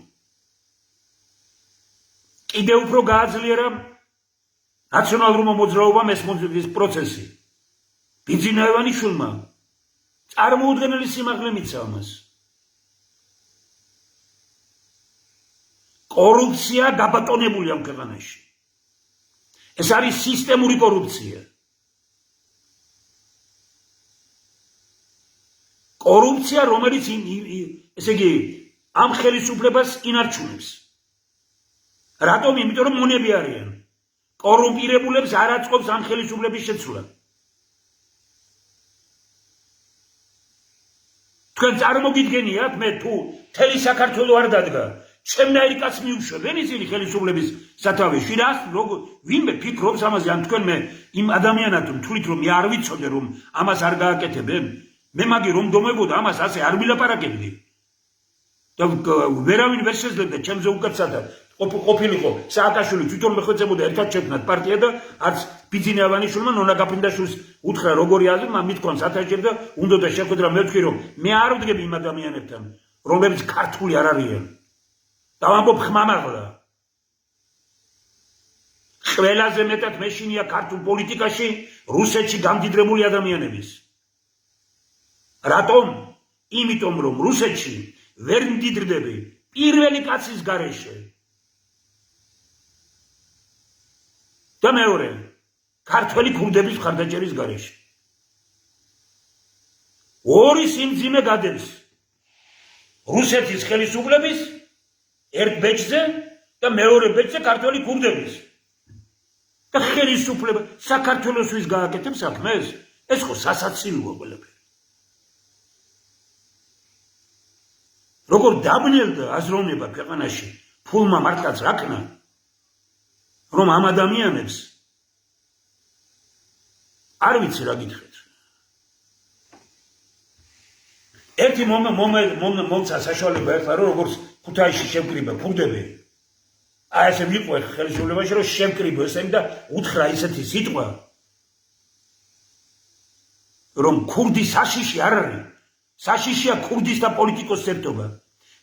კიდევ უფრო გააძლიერა ნაციონალურმა მოძრაობამ ეს პროცესი. ბიძინა ივანიშვილმა წარმოუდგენელი სიმაღლე მიცა ამას. კორუფცია გაბატონებულია ამ ქვეყანაში. ეს არის სისტემური კორუფცია. კორუფცია, რომელიც ესე იგი ამ ხელისუფლებას ინარჩუნებს. რატომ? იმიტომ რომ მონები არიან. კორუმპირებულებს არ აწყობს ამ ხელისუფლების შეცვლა. თქვენ წარმოგიდგენიათ, მე თუ მთელი საქართველო არ დადგა, ჩემნაირი კაცს მიუშვებ ენისილი ხელისუფლების სათავეში, რას ვინმე ფიქრობს ამაზე, ან თქვენ მე იმ ადამიანად თulit რომ მე არ ვიცოდე რომ ამას არ გააკეთებენ, მე მაგი რომ დომებოდა ამას ასე არ ვილაპარაკებდი. და ვერავინ ვერ შეძლებდა ჩემზე უკაცადად ყოფილიყო სააკაშვილი თვითონ მეხვეწებოდა ერთად შექმნათ პარტია და არც ბიძინა ივანიშვილმა ნონა გაფრინდაშვილს უთხრა როგორი აზრი მითქვა სათავეში და უნდა და შეხვედრა მე ვთქვი რომ მე არ ვდგები იმ ადამიანებთან რომლებიც ქართული არ არიან და ვამბობ ხმამაღლა ყველაზე მეტად მეშინია ქართულ პოლიტიკაში რუსეთში გამდიდრებული ადამიანების რატომ? იმიტომ რომ რუსეთში ვერ მდიდრდები პირველი კაცის გარეშე და მეორე ქართველი ქურდების მხარდაჭერის გარეშე. ორი სიმძიმე გადებს რუსეთის ხელისუფლების ერთ ბეჭდზე და მეორე ბეჭდზე ქართველი ქურდების. და ხელისუფლება საქართველოსთვის გააკეთებს საქმეს? ეს ხო სასაცილოა ყველაფერი. როგორ დაბნელდა აზროვნება ქვეყანაში ფულმა მართლაც რაკნა რომ ამ ადამიანებს არ ვიცი რა გითხრათ. ერთი მომცა საშუალება ეხლა რომ როგორც ქუთაისში შევკრიბა ქურდები აი ესე ვიყო ხელისუფლებაში რომ შევკრიბო ესენი და უთხრა ისეთი სიტყვა რომ ქურდი საშიში არ არის. საშიშია ქურდის და პოლიტიკოს ერთობა.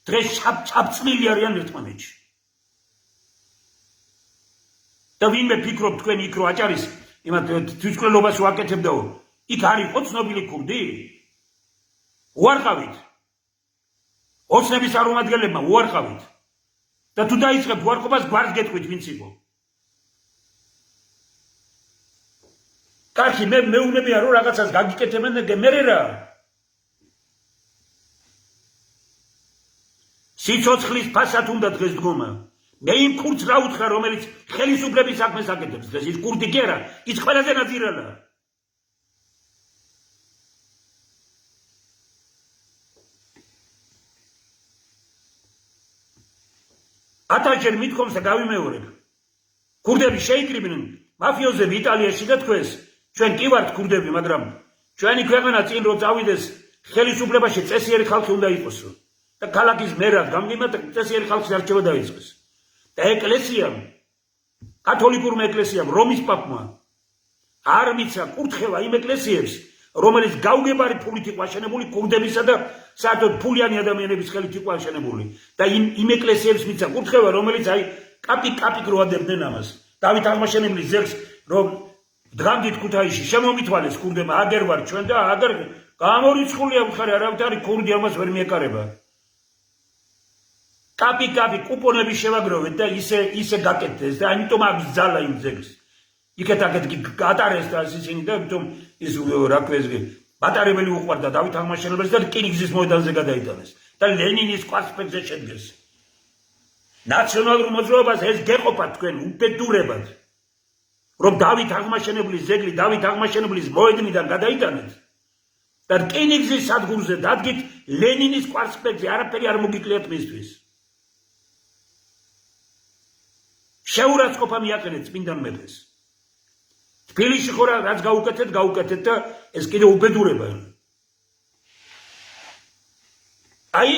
დღეს ჩაფწმილი არიან ერთმანეთში. და ვინმე ფიქრობ თქვენ იქ რო აჭარის იმათ თვითმკვლელობას ვაკეთებდაო, იქ არ იყო ცნობილი ქურდი? უარყავით. ოცნების წარმომადგენლებმა უარყავით. და თუ დაიწყებთ უარყოფას გვარს გეტყვით ვინც იყო. კარგი, მე მეუბნებია რომ რაღაცას გაგიკეთებენ და მერე რა? სიცოცხლის ფასად უნდა დღეს დგომა. მე იმ ქურდს რა უთხრა, რომელიც ხელისუფლების საქმეს აკეთებს დღეს, ის ქურდი კი არა, ის ყველაზე ნაძირალა. ათასჯერ მithkoms და გავიმეორებ. ქურდები შეიკრიბნენ, მაფიოზები იტალიაში და თქვენს, ჩვენ კი ვართ ქურდები, მაგრამ ჩვენი ქვეყანა წინ რო წავიდეს ხელისუფლებაში წესიერი ხალხი უნდა იყოსო. და ქალაქის მერად გამგიმა და წესიერი ხალხის არჩევა დაიწყეს. და ეკლესიამ, კათოლიკურმა ეკლესიამ, რომის პაპმა არ მიცა კურთხევა იმ ეკლესიებს, რომელიც გაუგებარი ფულით იყო აშენებული ქურდებისა და საერთოდ ფულიანი ადამიანების ხელით იყო აშენებული. და იმ ეკლესიებს მიცა კურთხევა, რომელიც აი კაპიკ როადებდნენ ამას. დავით აღმაშენებლის ზეგს რომ დღამდით ქუთაისში შემომითვალეს ქურდებმა, აგერ ვარ ჩვენ და აგერ გამორიცხულია მხარე არავით არის ქურდი ამას ვერ მიეკარება. კაპიკ კუპონები შევაგროვეთ და ისე გაკეთდეს და ამიტომ აბძალა იმ ზეგს. იქეთ გატარეს და ისინი და ამიტომ ის რა ქვია ბატარებელი უყვარდა დავით აღმაშენებელს და რკინიგზის მოედანზე გადაიტანეს და ლენინის კვარცხლბეკზე შედგეს. ნაციონალურ მოძრაობას ეს გეყოფა თქვენ უბედურებად რომ დავით აღმაშენებლის ზეგლი დავით აღმაშენებლის მოედნიდან გადაიტანეთ და რკინიგზის სადგურზე დადგით ლენინის კვარცხლბეკზე არაფერი არ მოგიკლიათ მისთვის. შეურაცხყოფა მიაყენეთ წმინდან მეფეს. თბილისში ხო რაც გაუკეთეთ და ეს კიდე უბედურება. აი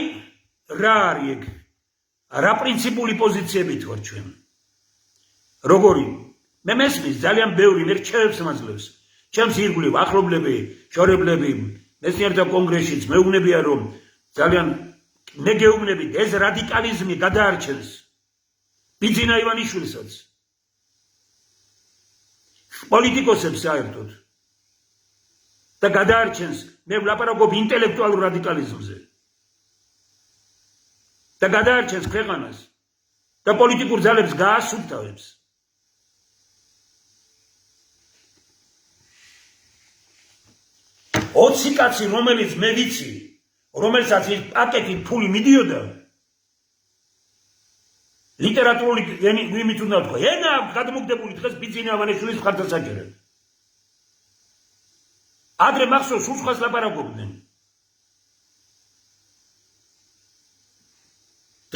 რა არის ეგ რა პრინციპული პოზიციებით ვარ ჩვენ როგორი მე მესმის ძალიან ბევრი მერჩევებს მაძლევს ჩემს ირგვლივ ახლობლები შორებლები მეცნიერთა კონგრესშიც მეუბნებიან რომ ძალიან მე გეუბნებით ეს რადიკალიზმი გადაარჩენს ბიძინა ივანიშვილსაც პოლიტიკოსებს საერთოდ და გადაარჩენს მე ვლაპარაკობ ინტელექტუალურ რადიკალიზმზე და გადაარჩენს ქვეყანას და პოლიტიკურ ძალებს გაასუფთავებს ოცი კაცი რომელიც მე ვიცი რომელსაც ის პაკეტი ფული მიდიოდა ლიტერატურული იმით უნდა თქვა ენა გადმოგდებული დღეს ბიძინა ივანიშვილის მხარდასაჭერად ადრე მახსოვს სულ სხვას ლაპარაკობდნენ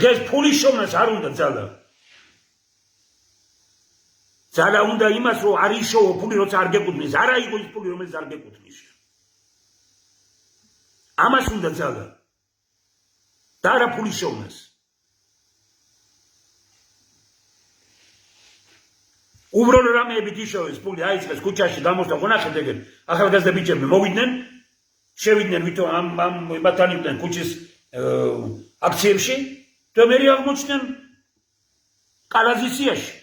დღეს ფულის შოვნას არ უნდა ძალა უნდა იმას რომ არ იშოვო ფული როცა არ გეკუთვნის არა იყო ის ფული რომელიც არ გეკუთვნის ამას უნდა ძალა და არა ფულის შოვნას უბრალოდ რამეებით იშოვეს ფული აიწყეს ქუჩაში გამოსდა ხონახეთ ეგეთ ახალგაზრდა ბიჭები მოვიდნენ შევიდნენ ვითომ ამ ბატალიონთან ქუჩის აქციებში და მე აღმოჩნდნენ კალაზისიაში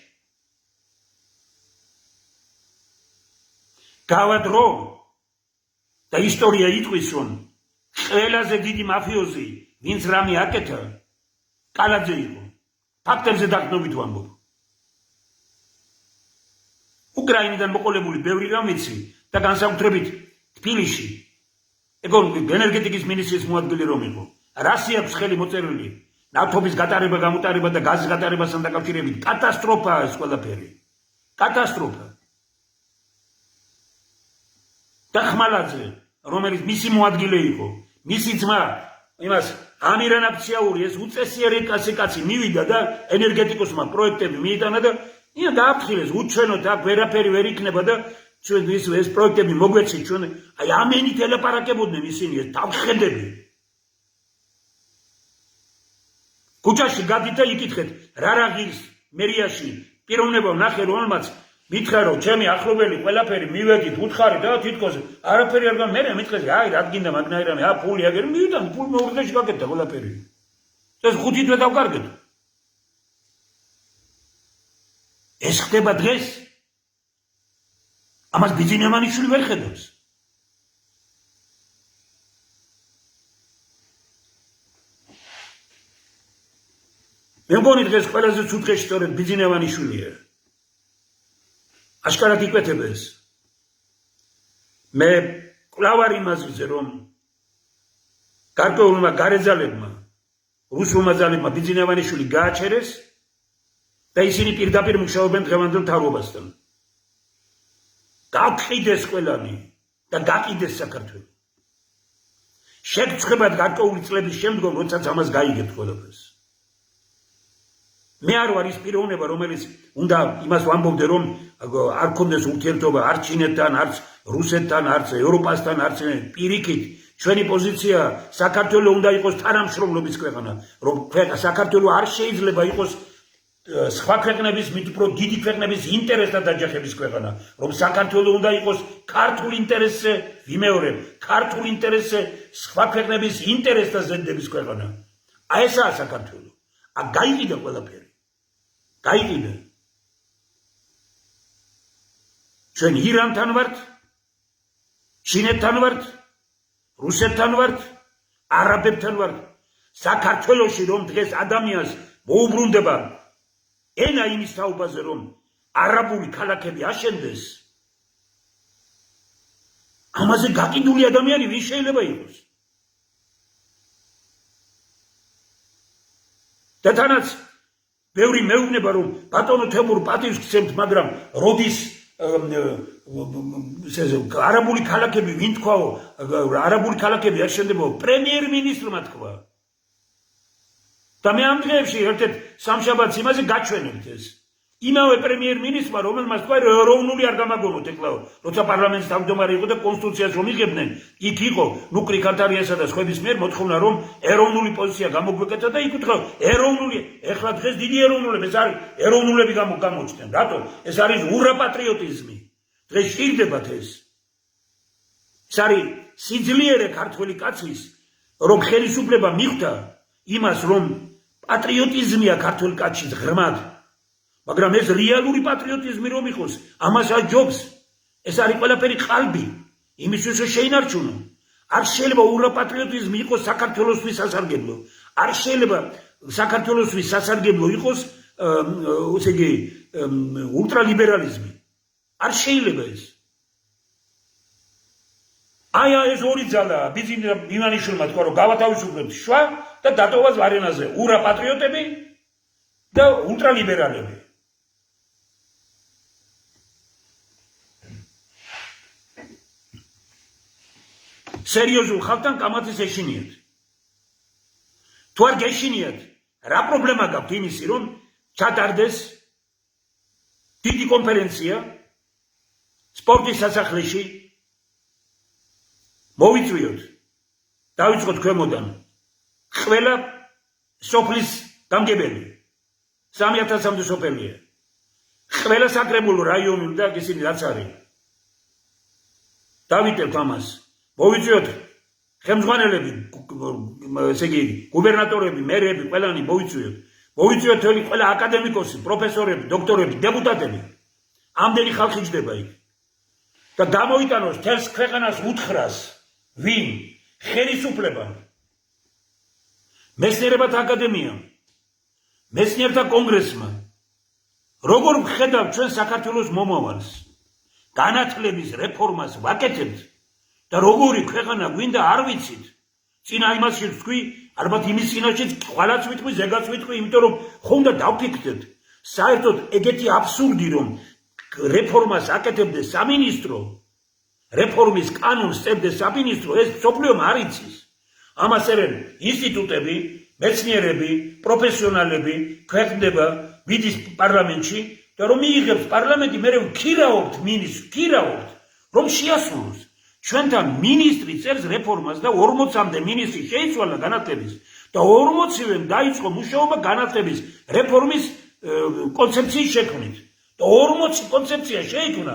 გავადრო და ისტორია იტყვის რომ ყველაზე დიდი მაფიოზი ვინც რამე აკეთა კალაძე იყო ფაქტებზე დაყნობით ვამბობ უკრაინიდან მოყოლებული ბევრი რამ ვიცი და განსაკუთრებით თბილისში ენერგეტიკის მინისტრის მოადგილე რომ იყო რასი აქვს ხელი მოწერილი ნავთობის გატარება გამოტარება და გაზის გატარებასთან დაკავშირებით კატასტროფაა ეს ყველაფერი კატასტროფა და ხმალაძე რომელიც მისი მოადგილე იყო მისი ძმა იმას ამირან აფციაური ეს უწესიერი კაცი მივიდა და ენერგეტიკოსმა პროექტები მიიტანა და ია დააფრთხილეს უჩვენოთ აქ ვერაფერი ვერ იქნება და ჩვენ ეს პროექტები მოგვეცით ჩვენ აი ამენით ელაპარაკებოდნენ ისინი ეს თავხედები ქუჩაში გადით და იკითხეთ რა ღირს მერიაში პიროვნება ვნახე რომელმაც მითხრა რომ ჩემი ახლობელი ყველაფერი მივედით უთხარი და თითქოს არაფერი არ გან მე მითხრეს აი რა გინდა მაგნაირამე ფული აგერ მივიდა ფული მეუღლეში გაკეთდა ყველაფერი ეს ხუთი თვე დავკარგეთ ეს ხდება დღეს ამას ბიძინა ივანიშვილი ვერ ხედავს მე მგონი დღეს ყველაზე ცუთხეში სწორედ ბიძინა ივანიშვილია აშკარად იკვეთება ეს მე კვლავ არ იმაზრზე რომ გარკვეულმა გარეძალებმა რუსულმა ძალებმა ბიძინა ივანიშვილი გააჩერეს და ისინი პირდაპირ მუშაობენ დღევანდელ მთავრობასთან გაყიდეს ყველანი და გაყიდეს საქართველო შეგწყვეტ გარკვეული წლების შემდგომ როდესაც ამას გაიგებთ ყველაფერს მე არ ვარ ის პიროვნება რომელიც უნდა იმას ვამბობდე რომ არ ქონდეს ურთიერთობა არც ჩინეთთან არც რუსეთთან არც ევროპასთან არც პირიქით ჩვენი პოზიცია საქართველო უნდა იყოს თანამშრომლობის ქვეყანა რომ საქართველო არ შეიძლება იყოს სხვა ქვეყნების მით უფრო დიდი ქვეყნების ინტერესთან დაჯახების ქვეყანა რომ საქართველო უნდა იყოს ქართულ ინტერესზე ვიმეორებ ქართულ ინტერესზე სხვა ქვეყნების ინტერესთან ზრდების ქვეყანა აი ესაა საქართველო აქ გაიყიდა ყველაფერი გაიყიდა ჩვენ ირანთან ვართ ჩინეთთან ვართ რუსეთთან ვართ არაბებთან ვართ საქართველოში რომ დღეს ადამიანს მოუბრუნდება ენა იმის თაობაზე რომ არაბული ქალაქები აშენდეს ამაზე გაკიდული ადამიანი ვინ შეიძლება იყოს და თანაც ბევრი მეუბნება რომ ბატონო თემურ პატივს გცემთ მაგრამ როდის არაბული ქალაქები ვინ თქვაო არაბული ქალაქები არ შენდებაო პრემიერ-მინისტრმა თქვა და მე ამ დღეებში ერთ-ერთ სამშაბათს იმაზე გაჩვენებთ ეს იმავე პრემიერ-მინისტრმა, რომელმაც თქვა ეროვნული არ გამაგონოთ ეკლა, როცა პარლამენტის თავმჯდომარე იყო და კონსტიტუციას რომ იღებდნენ, იქ იყო ნუკრი ქართარიასა და სხვების მიერ მოთხოვნა, რომ ეროვნული პოზიცია გამოგვეკეთა და იქ უთხრა ეროვნული, ეხლა დღეს დიდი ეროვნულები, ეს არის ეროვნულები გამოჩნდნენ. რატო? ეს არის ურაპატრიოტიზმი. დღეს სჭირდებათ ეს. ეს არის სიძლიერე ქართველი კაცის, რომ ხელისუფლება მიხვდა იმას, რომ პატრიოტიზმია ქართველ კაცში ღრმად. მაგრამ ეს რეალური პატრიოტიზმი რომ იყოს, ამას აჯობს. ეს არის ყველაფერი ყალბი, იმისთვის რომ შეინარჩუნო. არ შეიძლება ურაპატრიოტიზმი იყოს საქართველოსთვის სასარგებლო. არ შეიძლება საქართველოსთვის სასარგებლო იყოს, ესე იგი, ულტრალიბერალიზმი. არ შეიძლება ეს. აი ეს ორი ძალა, ბიზნესმა იმანიშვილმა თქვა, რომ გავათავისუფლებთ შვა და დატოვას ვარენაზე ურაპატრიოტები და ულტრალიბერალები. სერიოზულ ხალხთან კამათის ეშინიათ. თუ არ გეშინიათ, რა პრობლემა გაქვთ იმისი, რომ ჩატარდეს დიდი კონფერენცია სპორტის სასახლეში, მოვიწვიოთ, დავიწყოთ ქვემოდან, ყველა სოფლის გამგებელი, 3000-მდე სოფელია, ყველა საკრებულო რაიონული და ისინი რაც არის. დავიტევთ ამას. მოვიწვიოთ ხელმძღვანელები, ესე იგი, გუბერნატორები, მერები, ყველანი მოვიწვიოთ. მოვიწვიოთ ყველა აკადემიკოსი, პროფესორები, დოქტორები, დეპუტატები. ამდენი ხალხი ჯდება იქ. და გამოიტანოს თელს ქვეყანას უთხრას, ვინ? ხელისუფლება, მეცნიერებათა აკადემიამ, მეცნიერთა კონგრესმა. როგორ ვხედავთ ჩვენ საქართველოს მომავალს? განათლების რეფორმას ვაკეთებთ. და როგორი ქვეყანა გვინდა არ ვიცით. წინა იმასშიც თქვი, ალბათ იმის წინაშეც ყველაც ვიტყვი, ზეგაც ვიტყვი, იმიტომ რომ ხომ და დავფიქრდეთ. საერთოდ ეგეთი აბსურდი, რომ რეფორმას აკეთებდეს სამინისტრო, რეფორმის კანონს წერდეს სამინისტრო, ეს მსოფლიომ არ იცის. ამას წერენ ინსტიტუტები, მეცნიერები, პროფესიონალები, ქვეყნდება, ვიდის პარლამენტში და რომ მიიღებს პარლამენტი, მერე ვქირავთ მინისტრს, ვქირავთ, რომ შეასრულოს. ჩვენთან მინისტრი წერს რეფორმას და 40-მდე მინისტრი შეიცვალა განათლების და 40-ვემ დაიწყო მუშაობა განათლების რეფორმის კონცეფციის შექმნით. და 40 კონცეფცია შეიქმნა,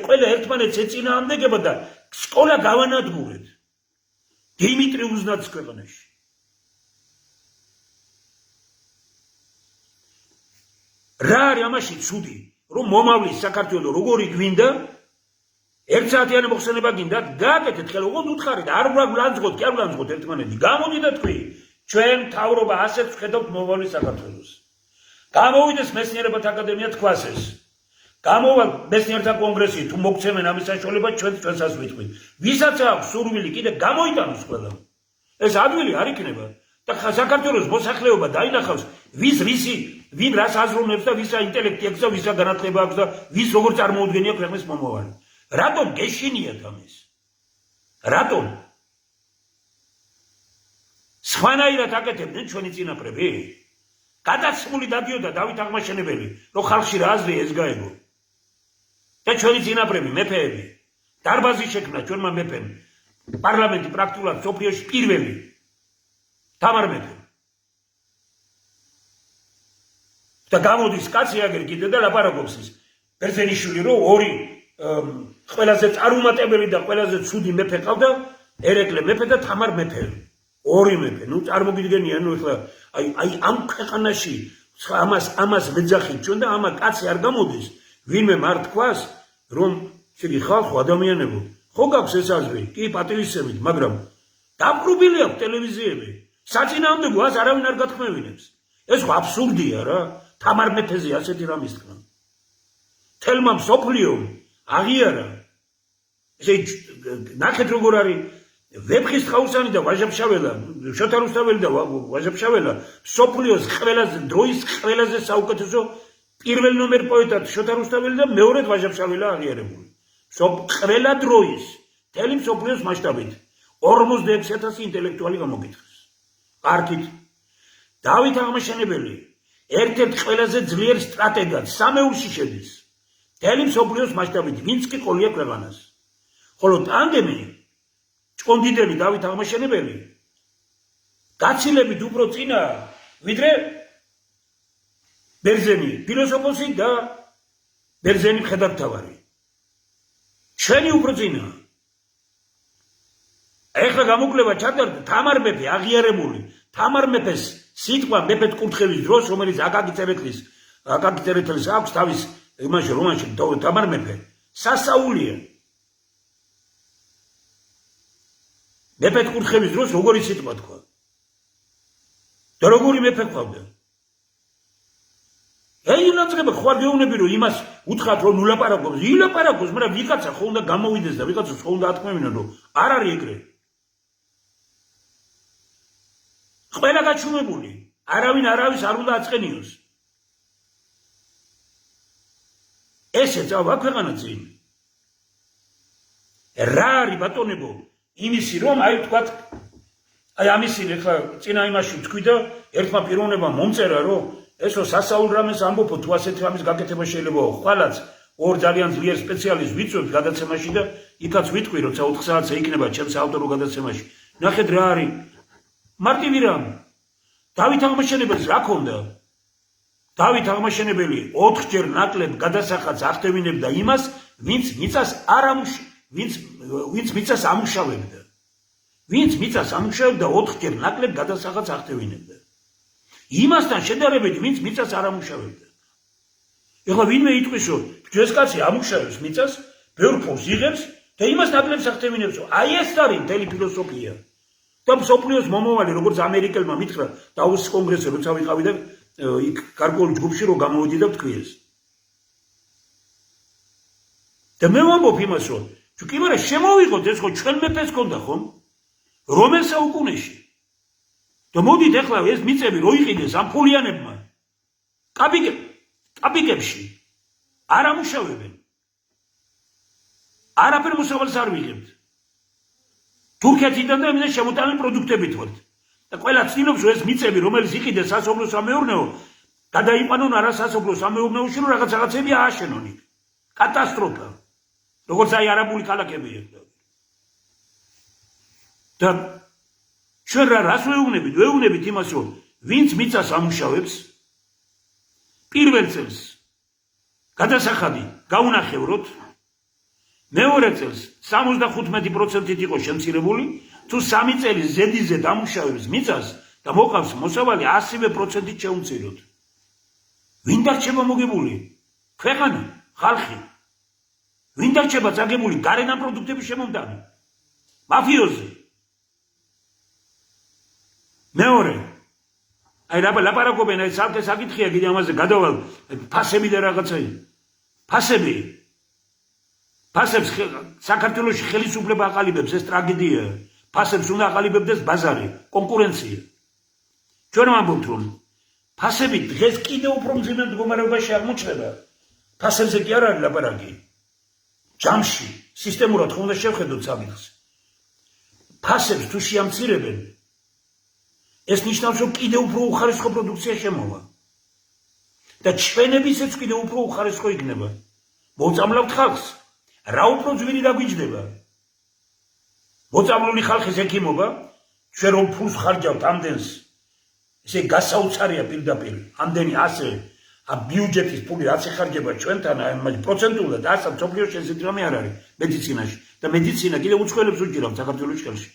ყველა ერთმანეთს ეწინააღმდეგება და სკოლა გავანადგურეთ. დიმიტრი უზნაძის ქვეყანაში. რა არის ამაში ცუდი, რომ მომავლის საქართველო როგორი გვინდა, ერთსაათიანი მოხსენება გინდა, გააკეთეთ ხელო, ოღონდ უთხარით, არ ვლანძღოთ, კი არ ვლანძღოთ ერთმანეთი. გამოდი და თქვი, ჩვენ მთავრობა ასეც ვხედავთ მომავლის საქართველოს. გამოვიდეს მეცნიერებათა აკადემია თქვას ეს. გამოვა მეცნიერთა კონგრესი, თუ მოგცემენ ამის საშუალება, ჩვენსაც ვიტყვით. ვისაც აქვს სურვილი, კიდე გამოიტანოს ყველა. ეს ადვილი არ იქნება. და საქართველოს მოსახლეობა დაინახავს, ვინ რას აზროვნებს და ვისა ინტელექტი აქვს და ვისა განათლება აქვს და ვის როგორ წარმოუდგენია ქვეყნის მომავალი. რატომ გეშინიათ ამის? რატომ? სხვანაირად აკეთებდნენ ჩვენი წინაპრები? გადაცმული დადიოდა დავით აღმაშენებელი, რომ ხალხში რა აზრი ეს გაეგო. და ჩვენი წინაპრები, მეფეები, დარბაზი შექმნა ჩვენმა მეფემ. პარლამენტი პრაქტიკულად სოფლიოში პირველი. თამარ მეფე. და გამოდის კაცი აგერ კიდე და ლაპარაკობს ის. ბერძენიშვილი რომ ორი ყველაზე წარუმატებელი და ყველაზე ცუდი მეფე ყავდა, ერეკლე მეფე და თამარ მეფე. ორი მეფე. ნუ წარმოგიდგენია, ნუ ეხლა აი ამ ქვეყანაში ამას მეძახით ჩვენ და ამა კაცი არ გამოდის, ვინმე არ თქვას, რომ შეგი ხალხო ადამიანებო, ხო გაქვს ეს აზრი? კი, პატივისცემით, მაგრამ დაპყრობილი აქვს ტელევიზიები. საწინააღმდეგოას არავინ არ გათქმევინებს. ეს ხო აბსურდია რა. თამარ მეფეზე ასეთი რამის თქმა. თელმა მსოფლიომ აღიარა. ესე ნახეთ როგორ არის ვეფხის თხაუსანი და ვაჟა-ფშაველა, შოთა რუსთაველი და ვაჟა-ფშაველა მსოფლიოს ყველაზე დროის ყველაზე საუკეთესო პირველ ნომერ პოეტად შოთა რუსთაველი და მეორედ ვაჟა-ფშაველა აღიარებული. ყველა დროის მთელი მსოფლიოს მასშტაბით 46000 ინტელექტუალი გამოგითხეს. კარგით. დავით აღმაშენებელი ერთ-ერთ ყველაზე ძლიერ სტრატეგად სამეულში შედის. მთელი მსოფლიოს მასშტაბით, ვინც კი ყოლია ქვეყანას. ხოლო ტანდემი, ჭკონდიდელი დავით აღმაშენებელი, გაცილებით უფრო წინა, ვიდრე ბერძენი ფილოსოფოსი და ბერძენი მხედართმთავარი. ჩვენი უფრო წინა. ეხლა გამოკლება ჩატარდა თამარ მეფე აღიარებული. თამარ მეფეს სიტყვა მეფეთ კურთხევის დროს, რომელიც აკაკი წერეთლის აქვს თავის იმაში რომანში თამარ მეფე სასაულია. მეფეთ კურთხევის დროს როგორი სიტყვა თქვა და როგორი მეფე ყავდა. ნაწყება ხوار გეუბნები რომ იმას უთხრათ რომ ულაპარაკობს, ილაპარაკოს, მაგრამ ვიღაცა ხო უნდა გამოვიდეს და ვიღაცას ხო უნდა ათქმევინა რომ არ არის ეგრე. ყველა გაჩუმებული, არავინ არავის არ უნდა აწყენიოს. ესე წავა ქვეყანა წინ. რა არის ბატონებო? იმისი რომ აი თქვათ აი ამისი ახლა წინა იმაში თქვი და ერთმა პიროვნებამ მომწერა რომ ესო სასაულ რამეს ამბობო თუ ასეთ რამის გაკეთება შეიძლება ხვალაც ორ ძალიან ძლიერ სპეციალისტს ვიწვევთ გადაცემაში და იქაც ვიტყვი რომ 4 საათზე იქნება ჩემს ავტორო გადაცემაში. ნახეთ რა არის მარტივი რამ. დავით აღმაშენებელს რა ქონდა? დავით აღმაშენებელი 4-ჯერ ნაკლებ გადასახადს ახდევინებდა იმას, ვინც მიწას ამუშავებდა. ვინც მიწას ამუშავებდა 4-ჯერ ნაკლებ გადასახადს ახდევინებდა. იმასთან შედარებით, ვინც მიწას არ ამუშავებდა. ეხლა ვინმე იტყვის, რომ ეს კაცი ამუშავებს მიწას, ბევრ ფულს იღებს და იმას ნაკლებს ახდევინებს. აი ეს არის მთელი ფილოსოფია. და მსოფლიოს მომავალი, როგორც ამერიკელმა მითხრა დაუსის კონგრესზე, როცა ვიყავი და იქ გარკვეულ ჯგუფში რომ გამოვიდი და ვთქვი ეს. და მე ვამბობ იმას, რომ კი მაგრამ შემოვიღოთ ეს ხო ჩვენ მეფეს ქონდა ხომ? რომელ საუკუნეში? და მოდით ახლა ეს მიწები რო იყიდეს ამ ფულიანებმა. კაპიკებში არ ამუშავებენ. არაფერ მოსავალს არ ვიღებთ. თურქეთიდან და იმიდან შემოტანილი პროდუქტებით ვართ. და ყველა ცდილობს რომ ეს მიწები რომელიც იყიდეს სასოფლო-სამეურნეო გადაიყვანონ არასასოფლო-სამეურნეოში რომ რაღაცები ააშენონ იქ. კატასტროფა. როგორც აი არაბული ქალაქები ეგ. და ჩვენ რას ვეუბნებით იმას რომ ვინც მიწას ამუშავებს პირველ წელს გადასახადი გაუნახევროთ, მეორე წელს 75% იყო შემცირებული, თუ 3 წელი ზედიზედ ამუშავებს მიწას და მოყავს მოსავალი 100%-ით შეუმციროთ. ვინ დარჩება მოგებული? ქვეყანა, ხალხი. ვინ დარჩება წაგებული გარედან პროდუქტების შემომტანი? მაფიოზი. მეორე აი ლაპარაკობენ აი სალკე საკითხია კიდე ამაზე გადავალ ფასები და რაღაცები. ფასებს საქართველოში ხელისუფლება აყალიბებს, ეს ტრაგედია. ფასებს უნდა აყალიბებდეს ბაზარი, კონკურენცია. ჩვენ ვამბობთ რომ ფასები დღეს კიდე უფრო მძიმე მდგომარეობაში აღმოჩნდება. ფასებზე კი არ არის ლაპარაკი. ჯამში სისტემურად ხომ უნდა შევხედოთ საკითხს. ფასებს თუ შეამცირებენ, ეს ნიშნავს რომ კიდე უფრო უხარისხო პროდუქცია შემოვა. და ჩვენებისაც კიდე უფრო უხარისხო იქნება. მოწამლავთ ხალხს. რა უფრო ძვირი დაგვიჯდება? მოწამლული ხალხის ექიმობა, ჩვენ რომ ფულს ხარჯავთ ამდენს, ესე გასაუცარია პირდაპირ, ამდენი ასე ბიუჯეტის ფული რაც ეხარჯება ჩვენთან, აი პროცენტულად ასე მსოფლიოში ესეთი რამე არ არის მედიცინაში. და მედიცინა კიდე უცხოელებს უჭირავთ საქართველოს ხელში.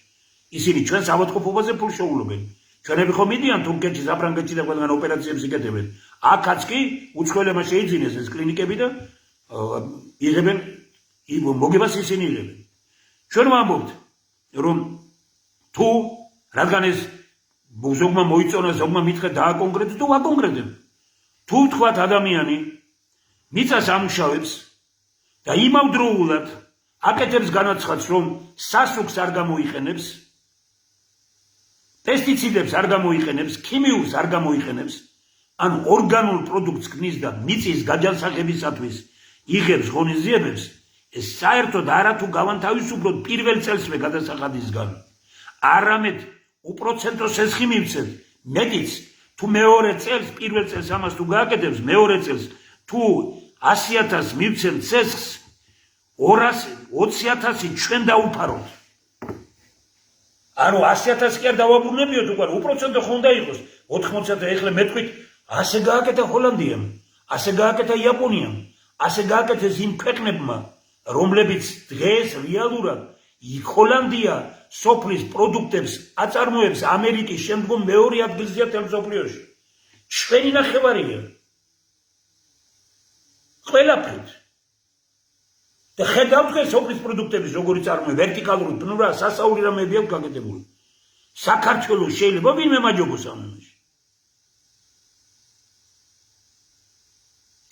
ისინი ჩვენს ავადმყოფობაზე ფულს შეუგლობენ. ჩვენები ხომ მიდიან თურქეთში, საფრანგეთში და ყველგან ოპერაციებს იკეთებენ. აქაც კი უცხოელებმა შეიძინეს ეს კლინიკები და იღებენ მოგებას ისინი იღებენ. ჩვენ ვამბობთ რომ თუ რადგან ეს ზოგმა მოიწონა, ზოგმა მითხრა დააკონკრეტო თუ აკონკრეტებ. თუ თქვათ ადამიანი მიწას ამუშავებს და იმავდროულად აკეთებს განაცხადს რომ სასუქს არ გამოიყენებს, პესტიციდებს არ გამოიყენებს, ქიმიურს არ გამოიყენებს, ან ორგანულ პროდუქტს ქმნის და მიწის გაჯანსაღებისათვის იღებს ღონისძიებებს, ეს საერთოდ არათუ გავანთავისუფლოთ პირველ წელსვე გადასახადისგან. არამედ უპროცენტო სესხი მივცეთ, მეტიც თუ მეორე წელს, პირველ წელს ამას თუ გააკეთებს, მეორე წელს თუ 100,000 მივცემ ცესხს, 220,000 ჩვენ დავუფაროთ. ანუ 100,000 კი არ დავაბრუნებიოთ უკვე, უპროცენტო ხო უნდა იყოს 80, ეხლა მე თქვით, ასე გააკეთა ჰოლანდიამ, ასე გააკეთა იაპონიამ, ასე გააკეთეს იმ ქვეყნებმა, რომლებიც დღეს რეალურად ჰოლანდია სოფლის პროდუქტებს აწარმოებს ამერიკის შემდგომ მეორე ადგილზეა თელ მსოფლიოში. ჩვენი ნახევარია. ყველაფრით. და ხედავთ დღეს სოფლის პროდუქტების როგორი წარმოება, ვერტიკალური პნურა, სასაური რამეები აქვს გაკეთებული. საქართველოს შეიძლება ვინმე მაჯობოს ამაში.